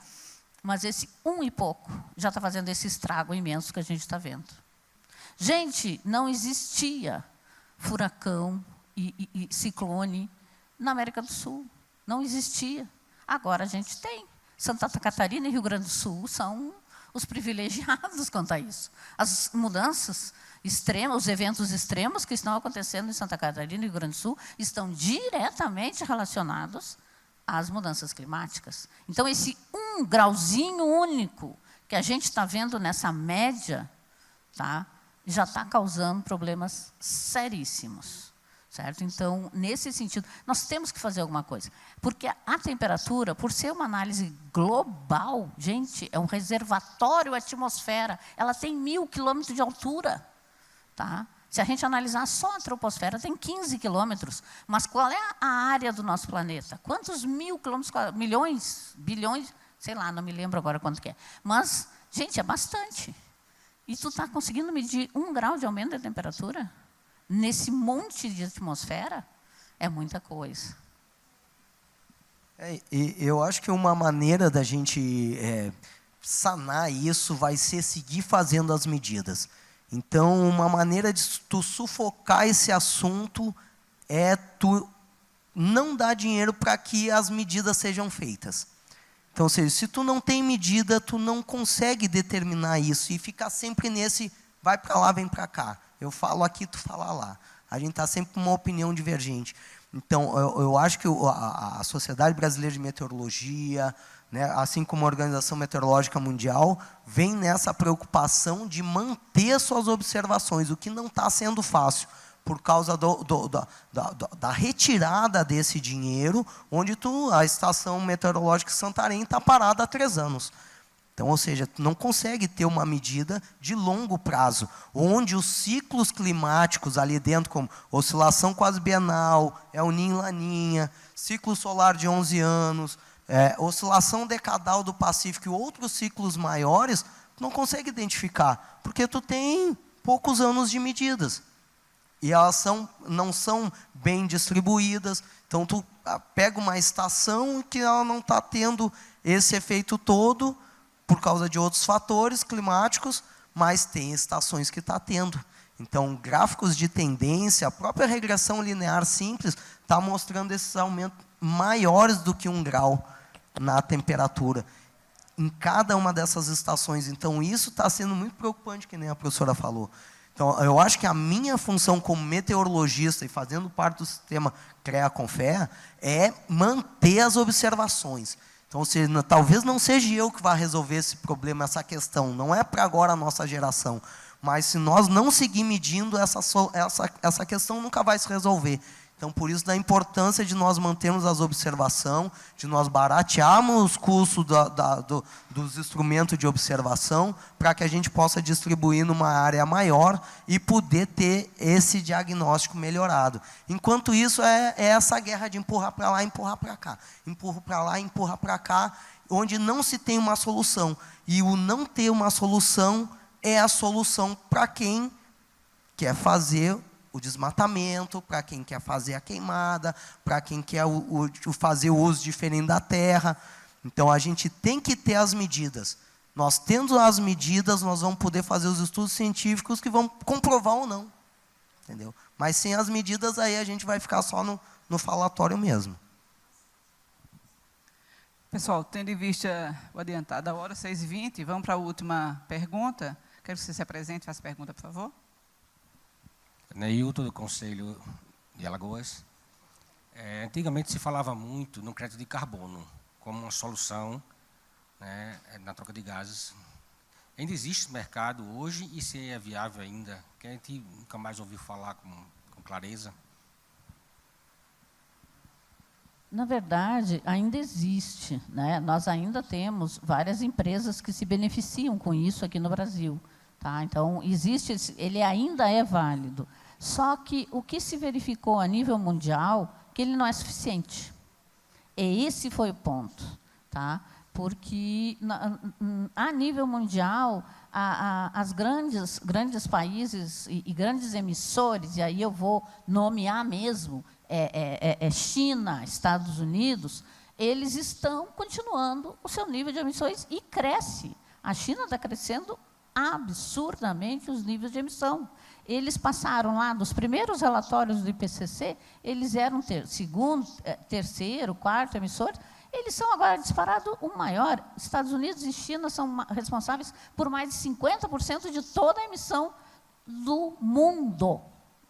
Mas esse 1 e pouco já está fazendo esse estrago imenso que a gente está vendo. Gente, não existia furacão e ciclone na América do Sul. Não existia. Agora a gente tem. Santa Catarina e Rio Grande do Sul são os privilegiados quanto a isso. As mudanças extremas, os eventos extremos que estão acontecendo em Santa Catarina e Rio Grande do Sul estão diretamente relacionados às mudanças climáticas. Então, esse 1 grauzinho único que a gente está vendo nessa média, tá, já está causando problemas seríssimos. Certo? Então, nesse sentido, nós temos que fazer alguma coisa. Porque a temperatura, por ser uma análise global, gente, é um reservatório atmosfera. Ela tem 1000 quilômetros de altura. Tá? Se a gente analisar só a troposfera, tem 15 quilômetros. Mas qual é a área do nosso planeta? Quantos 1000 quilômetros, milhões, bilhões, sei lá, não me lembro agora quanto que é. Mas, gente, é bastante. E tu está conseguindo medir 1 grau de aumento da temperatura? Nesse monte de atmosfera? É muita coisa. Eu acho que uma maneira da gente sanar isso vai ser seguir fazendo as medidas. Então, uma maneira de tu sufocar esse assunto é tu não dar dinheiro para que as medidas sejam feitas. Então, ou seja, se tu não tem medida, tu não consegue determinar isso e ficar sempre nesse, vai para lá, vem para cá. Eu falo aqui, tu fala lá. A gente está sempre com uma opinião divergente. Então, eu acho que a Sociedade Brasileira de Meteorologia, né, assim como a Organização Meteorológica Mundial, vem nessa preocupação de manter suas observações, o que não está sendo fácil, por causa da retirada desse dinheiro, onde a Estação Meteorológica de Santarém está parada há 3 anos. Então, ou seja, tu não consegue ter uma medida de longo prazo, onde os ciclos climáticos ali dentro, como oscilação quase bienal, El Niño, Laninha, ciclo solar de 11 anos, oscilação decadal do Pacífico e outros ciclos maiores, tu não consegue identificar, porque tu tem poucos anos de medidas. E elas não são bem distribuídas, então tu pega uma estação que ela não está tendo esse efeito todo por causa de outros fatores climáticos, mas tem estações que está tendo. Então, gráficos de tendência, a própria regressão linear simples está mostrando esses aumentos maiores do que 1 grau na temperatura em cada uma dessas estações. Então, isso está sendo muito preocupante, que nem a professora falou. Então, eu acho que a minha função como meteorologista e fazendo parte do sistema CREA-CONFEA é manter as observações. Então, talvez não seja eu que vá resolver esse problema, essa questão. Não é para agora a nossa geração. Mas se nós não seguir medindo, essa questão nunca vai se resolver. Então, por isso, da importância de nós mantermos as observações, de nós baratearmos os custos dos instrumentos de observação, para que a gente possa distribuir numa área maior e poder ter esse diagnóstico melhorado. Enquanto isso, é essa guerra de empurrar para lá, empurrar para cá. Empurra para lá, empurra para cá, onde não se tem uma solução. E o não ter uma solução é a solução para quem quer fazer o desmatamento, para quem quer fazer a queimada, para quem quer fazer o uso diferente da terra. Então, a gente tem que ter as medidas. Nós tendo as medidas, nós vamos poder fazer os estudos científicos que vão comprovar ou não. Entendeu? Mas sem as medidas, aí a gente vai ficar só no falatório mesmo. Pessoal, tendo em vista o adiantado da hora, 6h20, vamos para a última pergunta. Quero que você se apresente e faça a pergunta, por favor. Neilton, do Conselho de Alagoas. Antigamente se falava muito no crédito de carbono como uma solução, né, na troca de gases. Ainda existe mercado hoje e se é viável ainda, que a gente nunca mais ouviu falar com clareza. Na verdade, ainda existe, né? Nós ainda temos várias empresas que se beneficiam com isso aqui no Brasil. Tá? Então, existe, ele ainda é válido. Só que o que se verificou a nível mundial, que ele não é suficiente. E esse foi o ponto. Tá? Porque, a nível mundial, as grandes países e grandes emissores, e aí eu vou nomear mesmo, China, Estados Unidos, eles estão continuando o seu nível de emissões e cresce. A China está crescendo absurdamente os níveis de emissão. Eles passaram lá, dos primeiros relatórios do IPCC, eles eram segundo, terceiro, quarto emissores, eles são agora disparado o maior. Estados Unidos e China são responsáveis por mais de 50% de toda a emissão do mundo.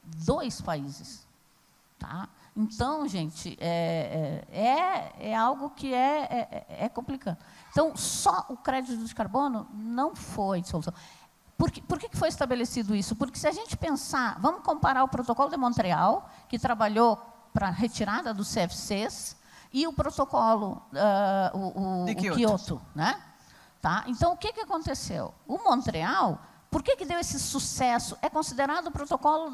2 países. Tá? Então, gente, é algo que é complicado. Então, só o crédito de carbono não foi solução. Por que foi estabelecido isso? Porque se a gente pensar, vamos comparar o protocolo de Montreal, que trabalhou para a retirada dos CFCs, e o protocolo, o Kyoto. Né? Tá? Então, o que aconteceu? O Montreal, por que deu esse sucesso? É considerado o protocolo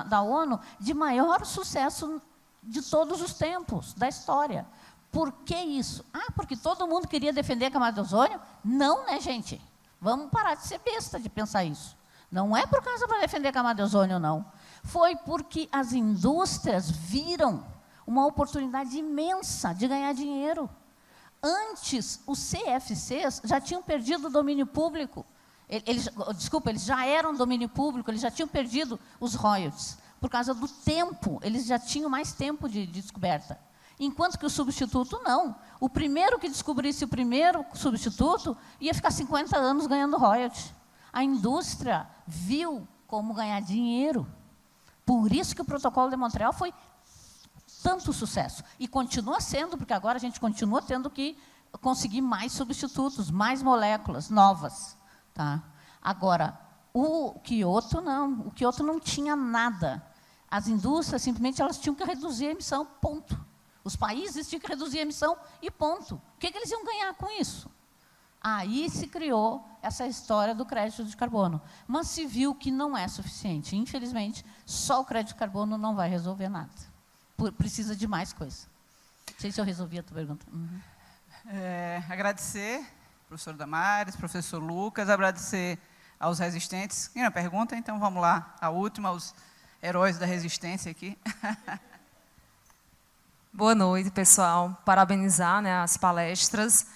da ONU de maior sucesso de todos os tempos, da história. Por que isso? Porque todo mundo queria defender a camada de ozônio? Não, né, gente? Vamos parar de ser besta de pensar isso. Não é por causa para defender a camada de ozônio, não. Foi porque as indústrias viram uma oportunidade imensa de ganhar dinheiro. Antes, os CFCs já tinham perdido o domínio público. Eles já eram domínio público, eles já tinham perdido os royalties. Por causa do tempo, eles já tinham mais tempo de descoberta. Enquanto que o substituto, não. O primeiro que descobrisse o primeiro substituto ia ficar 50 anos ganhando royalties. A indústria viu como ganhar dinheiro. Por isso que o protocolo de Montreal foi tanto sucesso. E continua sendo, porque agora a gente continua tendo que conseguir mais substitutos, mais moléculas novas. Tá? Agora, o Kyoto não. O Kyoto não tinha nada. As indústrias, simplesmente, elas tinham que reduzir a emissão, ponto. Os países tinham que reduzir a emissão e ponto. O que eles iam ganhar com isso? Aí se criou essa história do crédito de carbono. Mas se viu que não é suficiente. Infelizmente, só o crédito de carbono não vai resolver nada. Precisa de mais coisa. Não sei se eu resolvi a tua pergunta. Uhum. Agradecer, professor Damares, professor Lucas, agradecer aos resistentes. Tem uma pergunta? Então, vamos lá. A última, os heróis da resistência aqui. Boa noite, pessoal. Parabenizar, né, as palestras.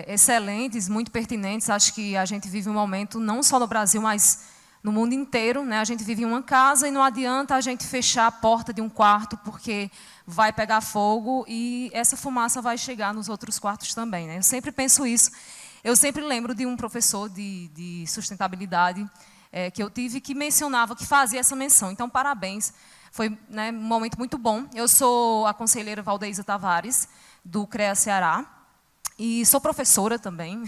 Excelentes, muito pertinentes. Acho que a gente vive um momento, não só no Brasil, mas no mundo inteiro, né? A gente vive em uma casa e não adianta a gente fechar a porta de um quarto porque vai pegar fogo e essa fumaça vai chegar nos outros quartos também, né? Eu sempre penso isso. Eu sempre lembro de um professor de sustentabilidade que eu tive que mencionava, que fazia essa menção. Então, parabéns. Foi, né, um momento muito bom. Eu sou a conselheira Valdeísa Tavares, do CREA Ceará, e sou professora também.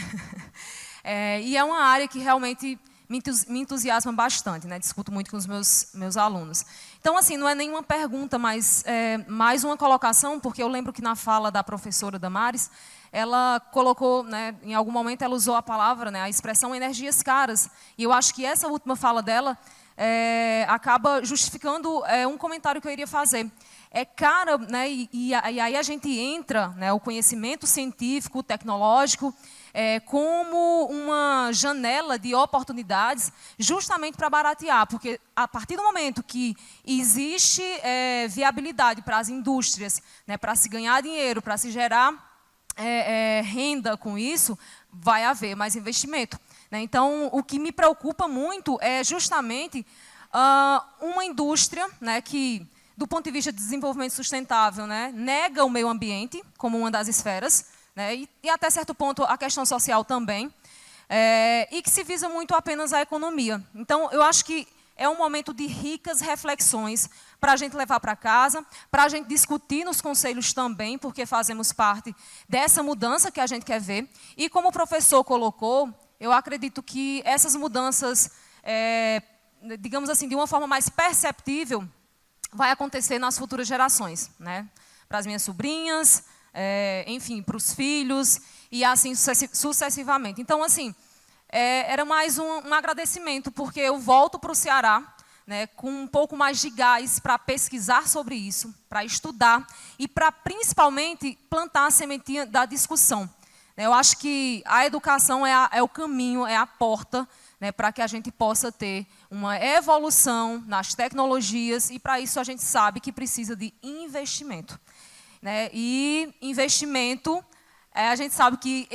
E é uma área que realmente me entusiasma bastante, né? Discuto muito com os meus alunos. Então, assim, não é nenhuma pergunta, mas mais uma colocação, porque eu lembro que na fala da professora Damares, ela colocou, né, em algum momento ela usou a palavra, né, a expressão energias caras. E eu acho que essa última fala dela acaba justificando um comentário que eu iria fazer. É cara, né, e aí a gente entra, né, o conhecimento científico, tecnológico, como uma janela de oportunidades justamente para baratear, porque a partir do momento que existe viabilidade para as indústrias, né, para se ganhar dinheiro, para se gerar renda com isso, vai haver mais investimento. Né? Então, o que me preocupa muito é justamente uma indústria, né, que, do ponto de vista de desenvolvimento sustentável, né, nega o meio ambiente como uma das esferas, né, e até certo ponto a questão social também, e que se visa muito apenas a economia. Então, eu acho que é um momento de ricas reflexões para a gente levar para casa, para a gente discutir nos conselhos também, porque fazemos parte dessa mudança que a gente quer ver. E como o professor colocou, eu acredito que essas mudanças, digamos assim, de uma forma mais perceptível, vai acontecer nas futuras gerações, né? Para as minhas sobrinhas, enfim, para os filhos, e assim sucessivamente. Então, assim, era mais um agradecimento, porque eu volto para o Ceará, né, com um pouco mais de gás para pesquisar sobre isso, para estudar e para, principalmente, plantar a sementinha da discussão. Eu acho que a educação é o caminho, é a porta, né, para que a gente possa ter uma evolução nas tecnologias, e para isso a gente sabe que precisa de investimento. Né? E investimento, a gente sabe que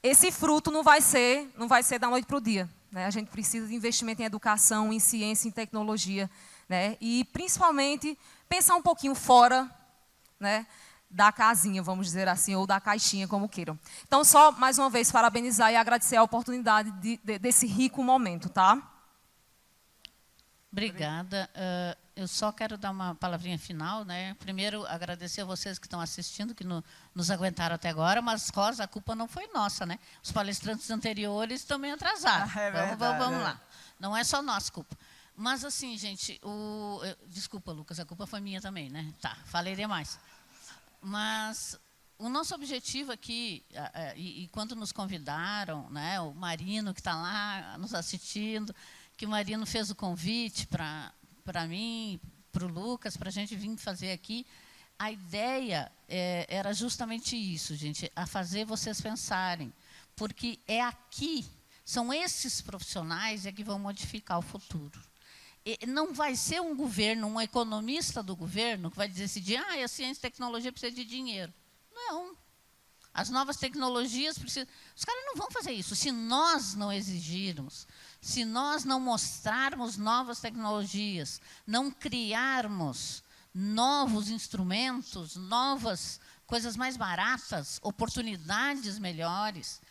esse fruto não vai ser da noite para o dia. Né? A gente precisa de investimento em educação, em ciência, em tecnologia, né? E, principalmente, pensar um pouquinho fora, né, da casinha, vamos dizer assim, ou da caixinha, como queiram. Então, só, mais uma vez, parabenizar e agradecer a oportunidade desse rico momento. Tá? Obrigada. Eu só quero dar uma palavrinha final, né? Primeiro, agradecer a vocês que estão assistindo, que nos aguentaram até agora, mas, Rosa, a culpa não foi nossa, né? Os palestrantes anteriores também atrasaram. Vamos lá. Não é só nossa culpa. Mas, assim, gente, desculpa, Lucas, a culpa foi minha também, né? Tá, falei demais. Mas o nosso objetivo aqui, e quando nos convidaram, né, o Marino, que está lá nos assistindo, que o Marino fez o convite para mim, para o Lucas, para a gente vir fazer aqui, a ideia era justamente isso, gente, a fazer vocês pensarem, porque é aqui, são esses profissionais que vão modificar o futuro. E não vai ser um governo, um economista do governo, que vai decidir, a ciência e tecnologia precisa de dinheiro. Não. As novas tecnologias precisam... Os caras não vão fazer isso. Se nós não exigirmos, se nós não mostrarmos novas tecnologias, não criarmos novos instrumentos, novas coisas mais baratas, oportunidades melhores,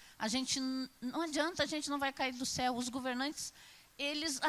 não adianta, a gente não vai cair do céu. Os governantes, eles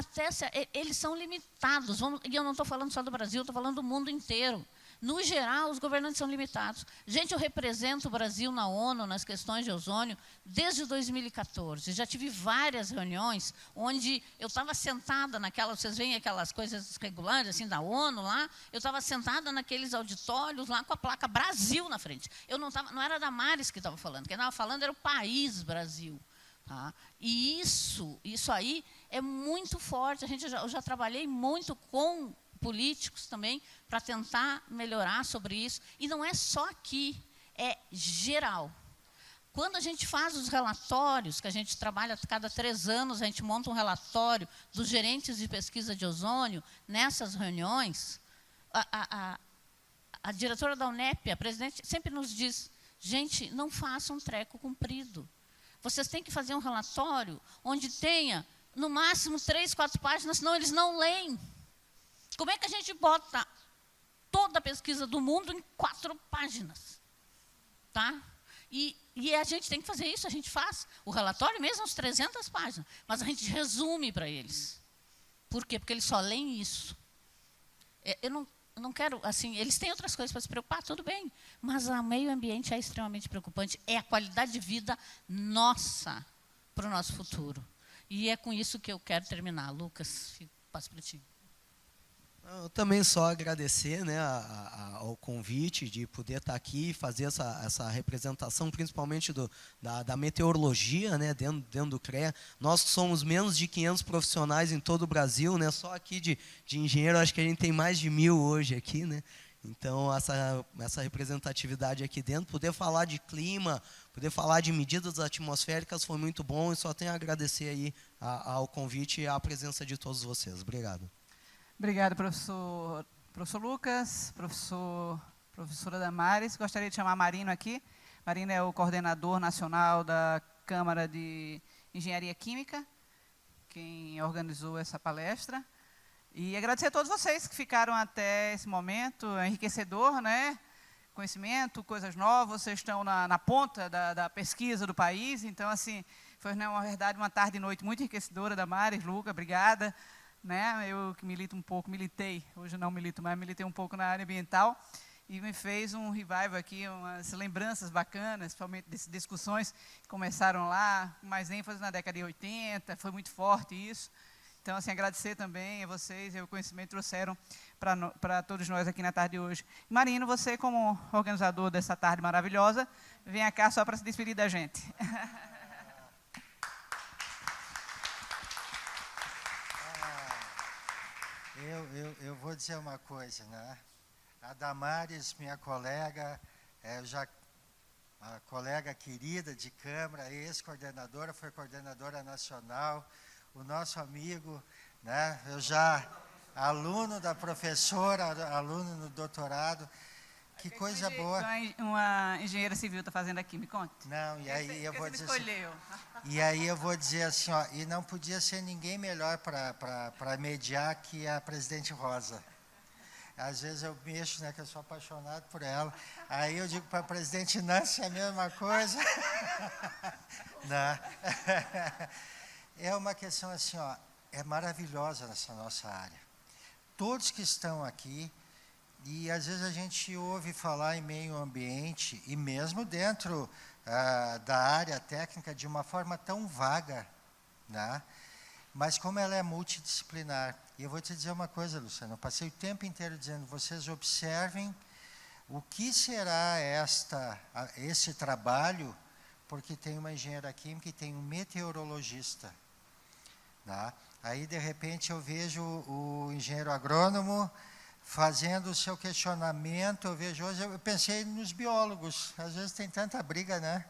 são limitados. E eu não estou falando só do Brasil, estou falando do mundo inteiro. No geral, os governantes são limitados. Gente, eu represento o Brasil na ONU, nas questões de ozônio, desde 2014. Já tive várias reuniões onde eu estava sentada vocês veem aquelas coisas regulares assim, da ONU lá, eu estava sentada naqueles auditórios lá com a placa Brasil na frente. Eu não era a Damares que estava falando, quem estava falando era o país Brasil. Tá? E isso aí é muito forte. Eu já trabalhei muito com políticos também, para tentar melhorar sobre isso. E não é só aqui, é geral. Quando a gente faz os relatórios, que a gente trabalha cada 3 anos, a gente monta um relatório dos gerentes de pesquisa de ozônio, nessas reuniões, A diretora da UNEP, a presidente, sempre nos diz, gente, não façam um treco comprido. Vocês têm que fazer um relatório onde tenha, no máximo, 3, 4 páginas, senão eles não leem. Como é que a gente bota toda a pesquisa do mundo em 4 páginas? Tá? E a gente tem que fazer isso, a gente faz. O relatório mesmo, uns 300 páginas, mas a gente resume para eles. Por quê? Porque eles só leem isso. Eu não quero, assim, eles têm outras coisas para se preocupar, tudo bem, mas o meio ambiente é extremamente preocupante, é a qualidade de vida nossa para o nosso futuro. E é com isso que eu quero terminar. Lucas, passo para ti. Eu também só agradecer, né, ao convite de poder estar aqui e fazer essa representação, principalmente da meteorologia, né, dentro do CREA. Nós somos menos de 500 profissionais em todo o Brasil, né, só aqui de engenheiro, acho que a gente tem mais de 1000 hoje aqui, né. Então, essa representatividade aqui dentro, poder falar de clima, poder falar de medidas atmosféricas foi muito bom, e só tenho a agradecer aí ao convite e à presença de todos vocês. Obrigado. Obrigada, professor Lucas, professora Damares. Gostaria de chamar Marino aqui. Marino é o coordenador nacional da Câmara de Engenharia Química, quem organizou essa palestra. E agradecer a todos vocês que ficaram até esse momento, enriquecedor, né? Conhecimento, coisas novas, vocês estão na ponta da pesquisa do país. Então, assim, foi, na verdade, uma tarde e noite muito enriquecedora. Damares, Lucas, obrigada. Né? Eu que militei, hoje não milito mais, militei um pouco na área ambiental, e me fez um revival aqui, umas lembranças bacanas, principalmente dessas discussões que começaram lá, com mais ênfase na década de 80, foi muito forte isso. Então, assim, agradecer também a vocês e o conhecimento que trouxeram para todos nós aqui na tarde de hoje. Marino, você como organizador dessa tarde maravilhosa, venha cá só para se despedir da gente. Eu vou dizer uma coisa, né? A Damares, minha colega, a colega querida de Câmara, ex-coordenadora, foi coordenadora nacional, o nosso amigo, né? Eu já aluno da professora, aluno no doutorado, que coisa boa. Uma engenheira civil está fazendo aqui, me conte. Não, e aí eu vou dizer escolheu. E aí eu vou dizer assim, ó, e não podia ser ninguém melhor para mediar que a presidente Rosa. Às vezes eu mexo, né, que eu sou apaixonado por ela. Aí eu digo para a presidente Nancy a mesma coisa. Não. É uma questão assim, ó, é maravilhosa nessa nossa área. Todos que estão aqui, e às vezes a gente ouve falar em meio ambiente, e mesmo dentro da área técnica, de uma forma tão vaga, né? Mas como ela é multidisciplinar. E eu vou te dizer uma coisa, Luciano, eu passei o tempo inteiro dizendo, vocês observem o que será esse trabalho, porque tem uma engenheira química e tem um meteorologista. Né? Aí, de repente, eu vejo o engenheiro agrônomo fazendo o seu questionamento, eu pensei nos biólogos, às vezes tem tanta briga, né?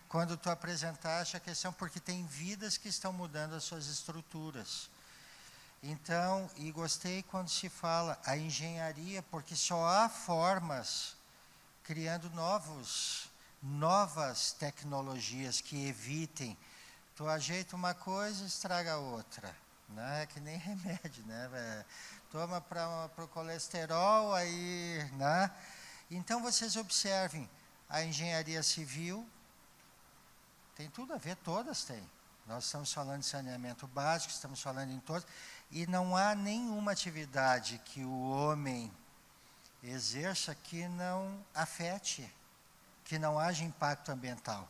Quando tu apresentaste a questão, porque tem vidas que estão mudando as suas estruturas. Então, e gostei quando se fala a engenharia, porque só há formas criando novas tecnologias que evitem. Tu ajeita uma coisa, estraga outra. Né? É que nem remédio, né? Toma para o colesterol, aí, né? Então, vocês observem, a engenharia civil tem tudo a ver, todas têm. Nós estamos falando de saneamento básico, estamos falando em todas, e não há nenhuma atividade que o homem exerça que não afete, que não haja impacto ambiental.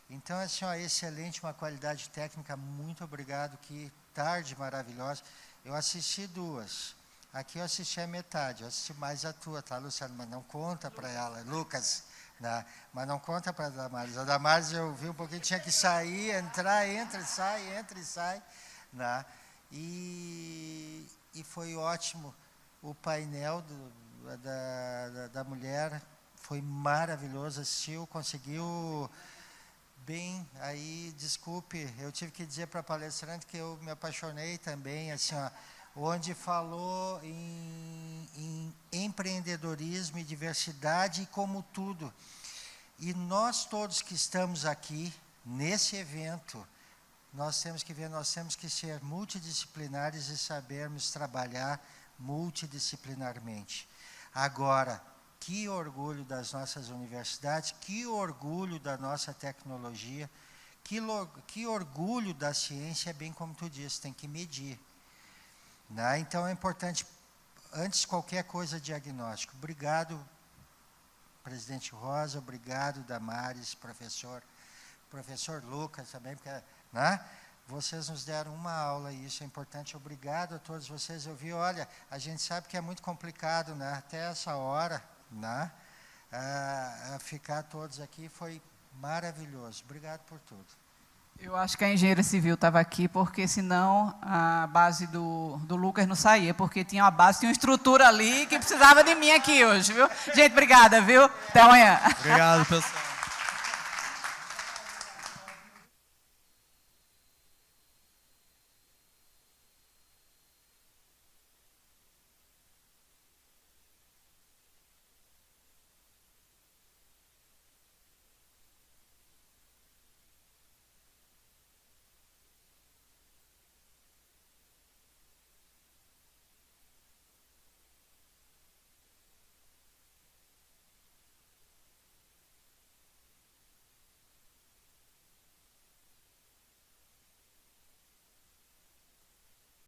Então, assim, ó, excelente, uma qualidade técnica, muito obrigado, que tarde maravilhosa. Eu assisti 2. Aqui eu assisti a metade, eu assisti mais a tua, tá, Luciano? Mas não conta para ela, Lucas, né? Mas não conta para a Damares. A Damares eu vi um pouquinho, tinha que sair, entrar, entra e sai. Né? E foi ótimo. O painel da mulher foi maravilhoso, assistiu, conseguiu bem, aí, desculpe, eu tive que dizer para a palestrante que eu me apaixonei também, assim, ó, onde falou em empreendedorismo e diversidade como tudo. E nós todos que estamos aqui, nesse evento, nós temos que ser multidisciplinares e sabermos trabalhar multidisciplinarmente. Agora, que orgulho das nossas universidades, que orgulho da nossa tecnologia, que orgulho da ciência, bem como tu disse, tem que medir. Né? Então é importante, antes de qualquer coisa, diagnóstico. Obrigado, presidente Rosa, obrigado, Damares, professor Lucas também, porque, né? Vocês nos deram uma aula e isso é importante. Obrigado a todos vocês. Eu vi, olha, a gente sabe que é muito complicado, né? Até essa hora, né? Ficar todos aqui foi maravilhoso. Obrigado por tudo. Eu acho que a engenheira civil estava aqui, porque senão a base do Lucas não saía, porque tinha uma base, tinha uma estrutura ali que precisava de mim aqui hoje, viu? Gente, obrigada, viu? Até amanhã. Obrigado, pessoal.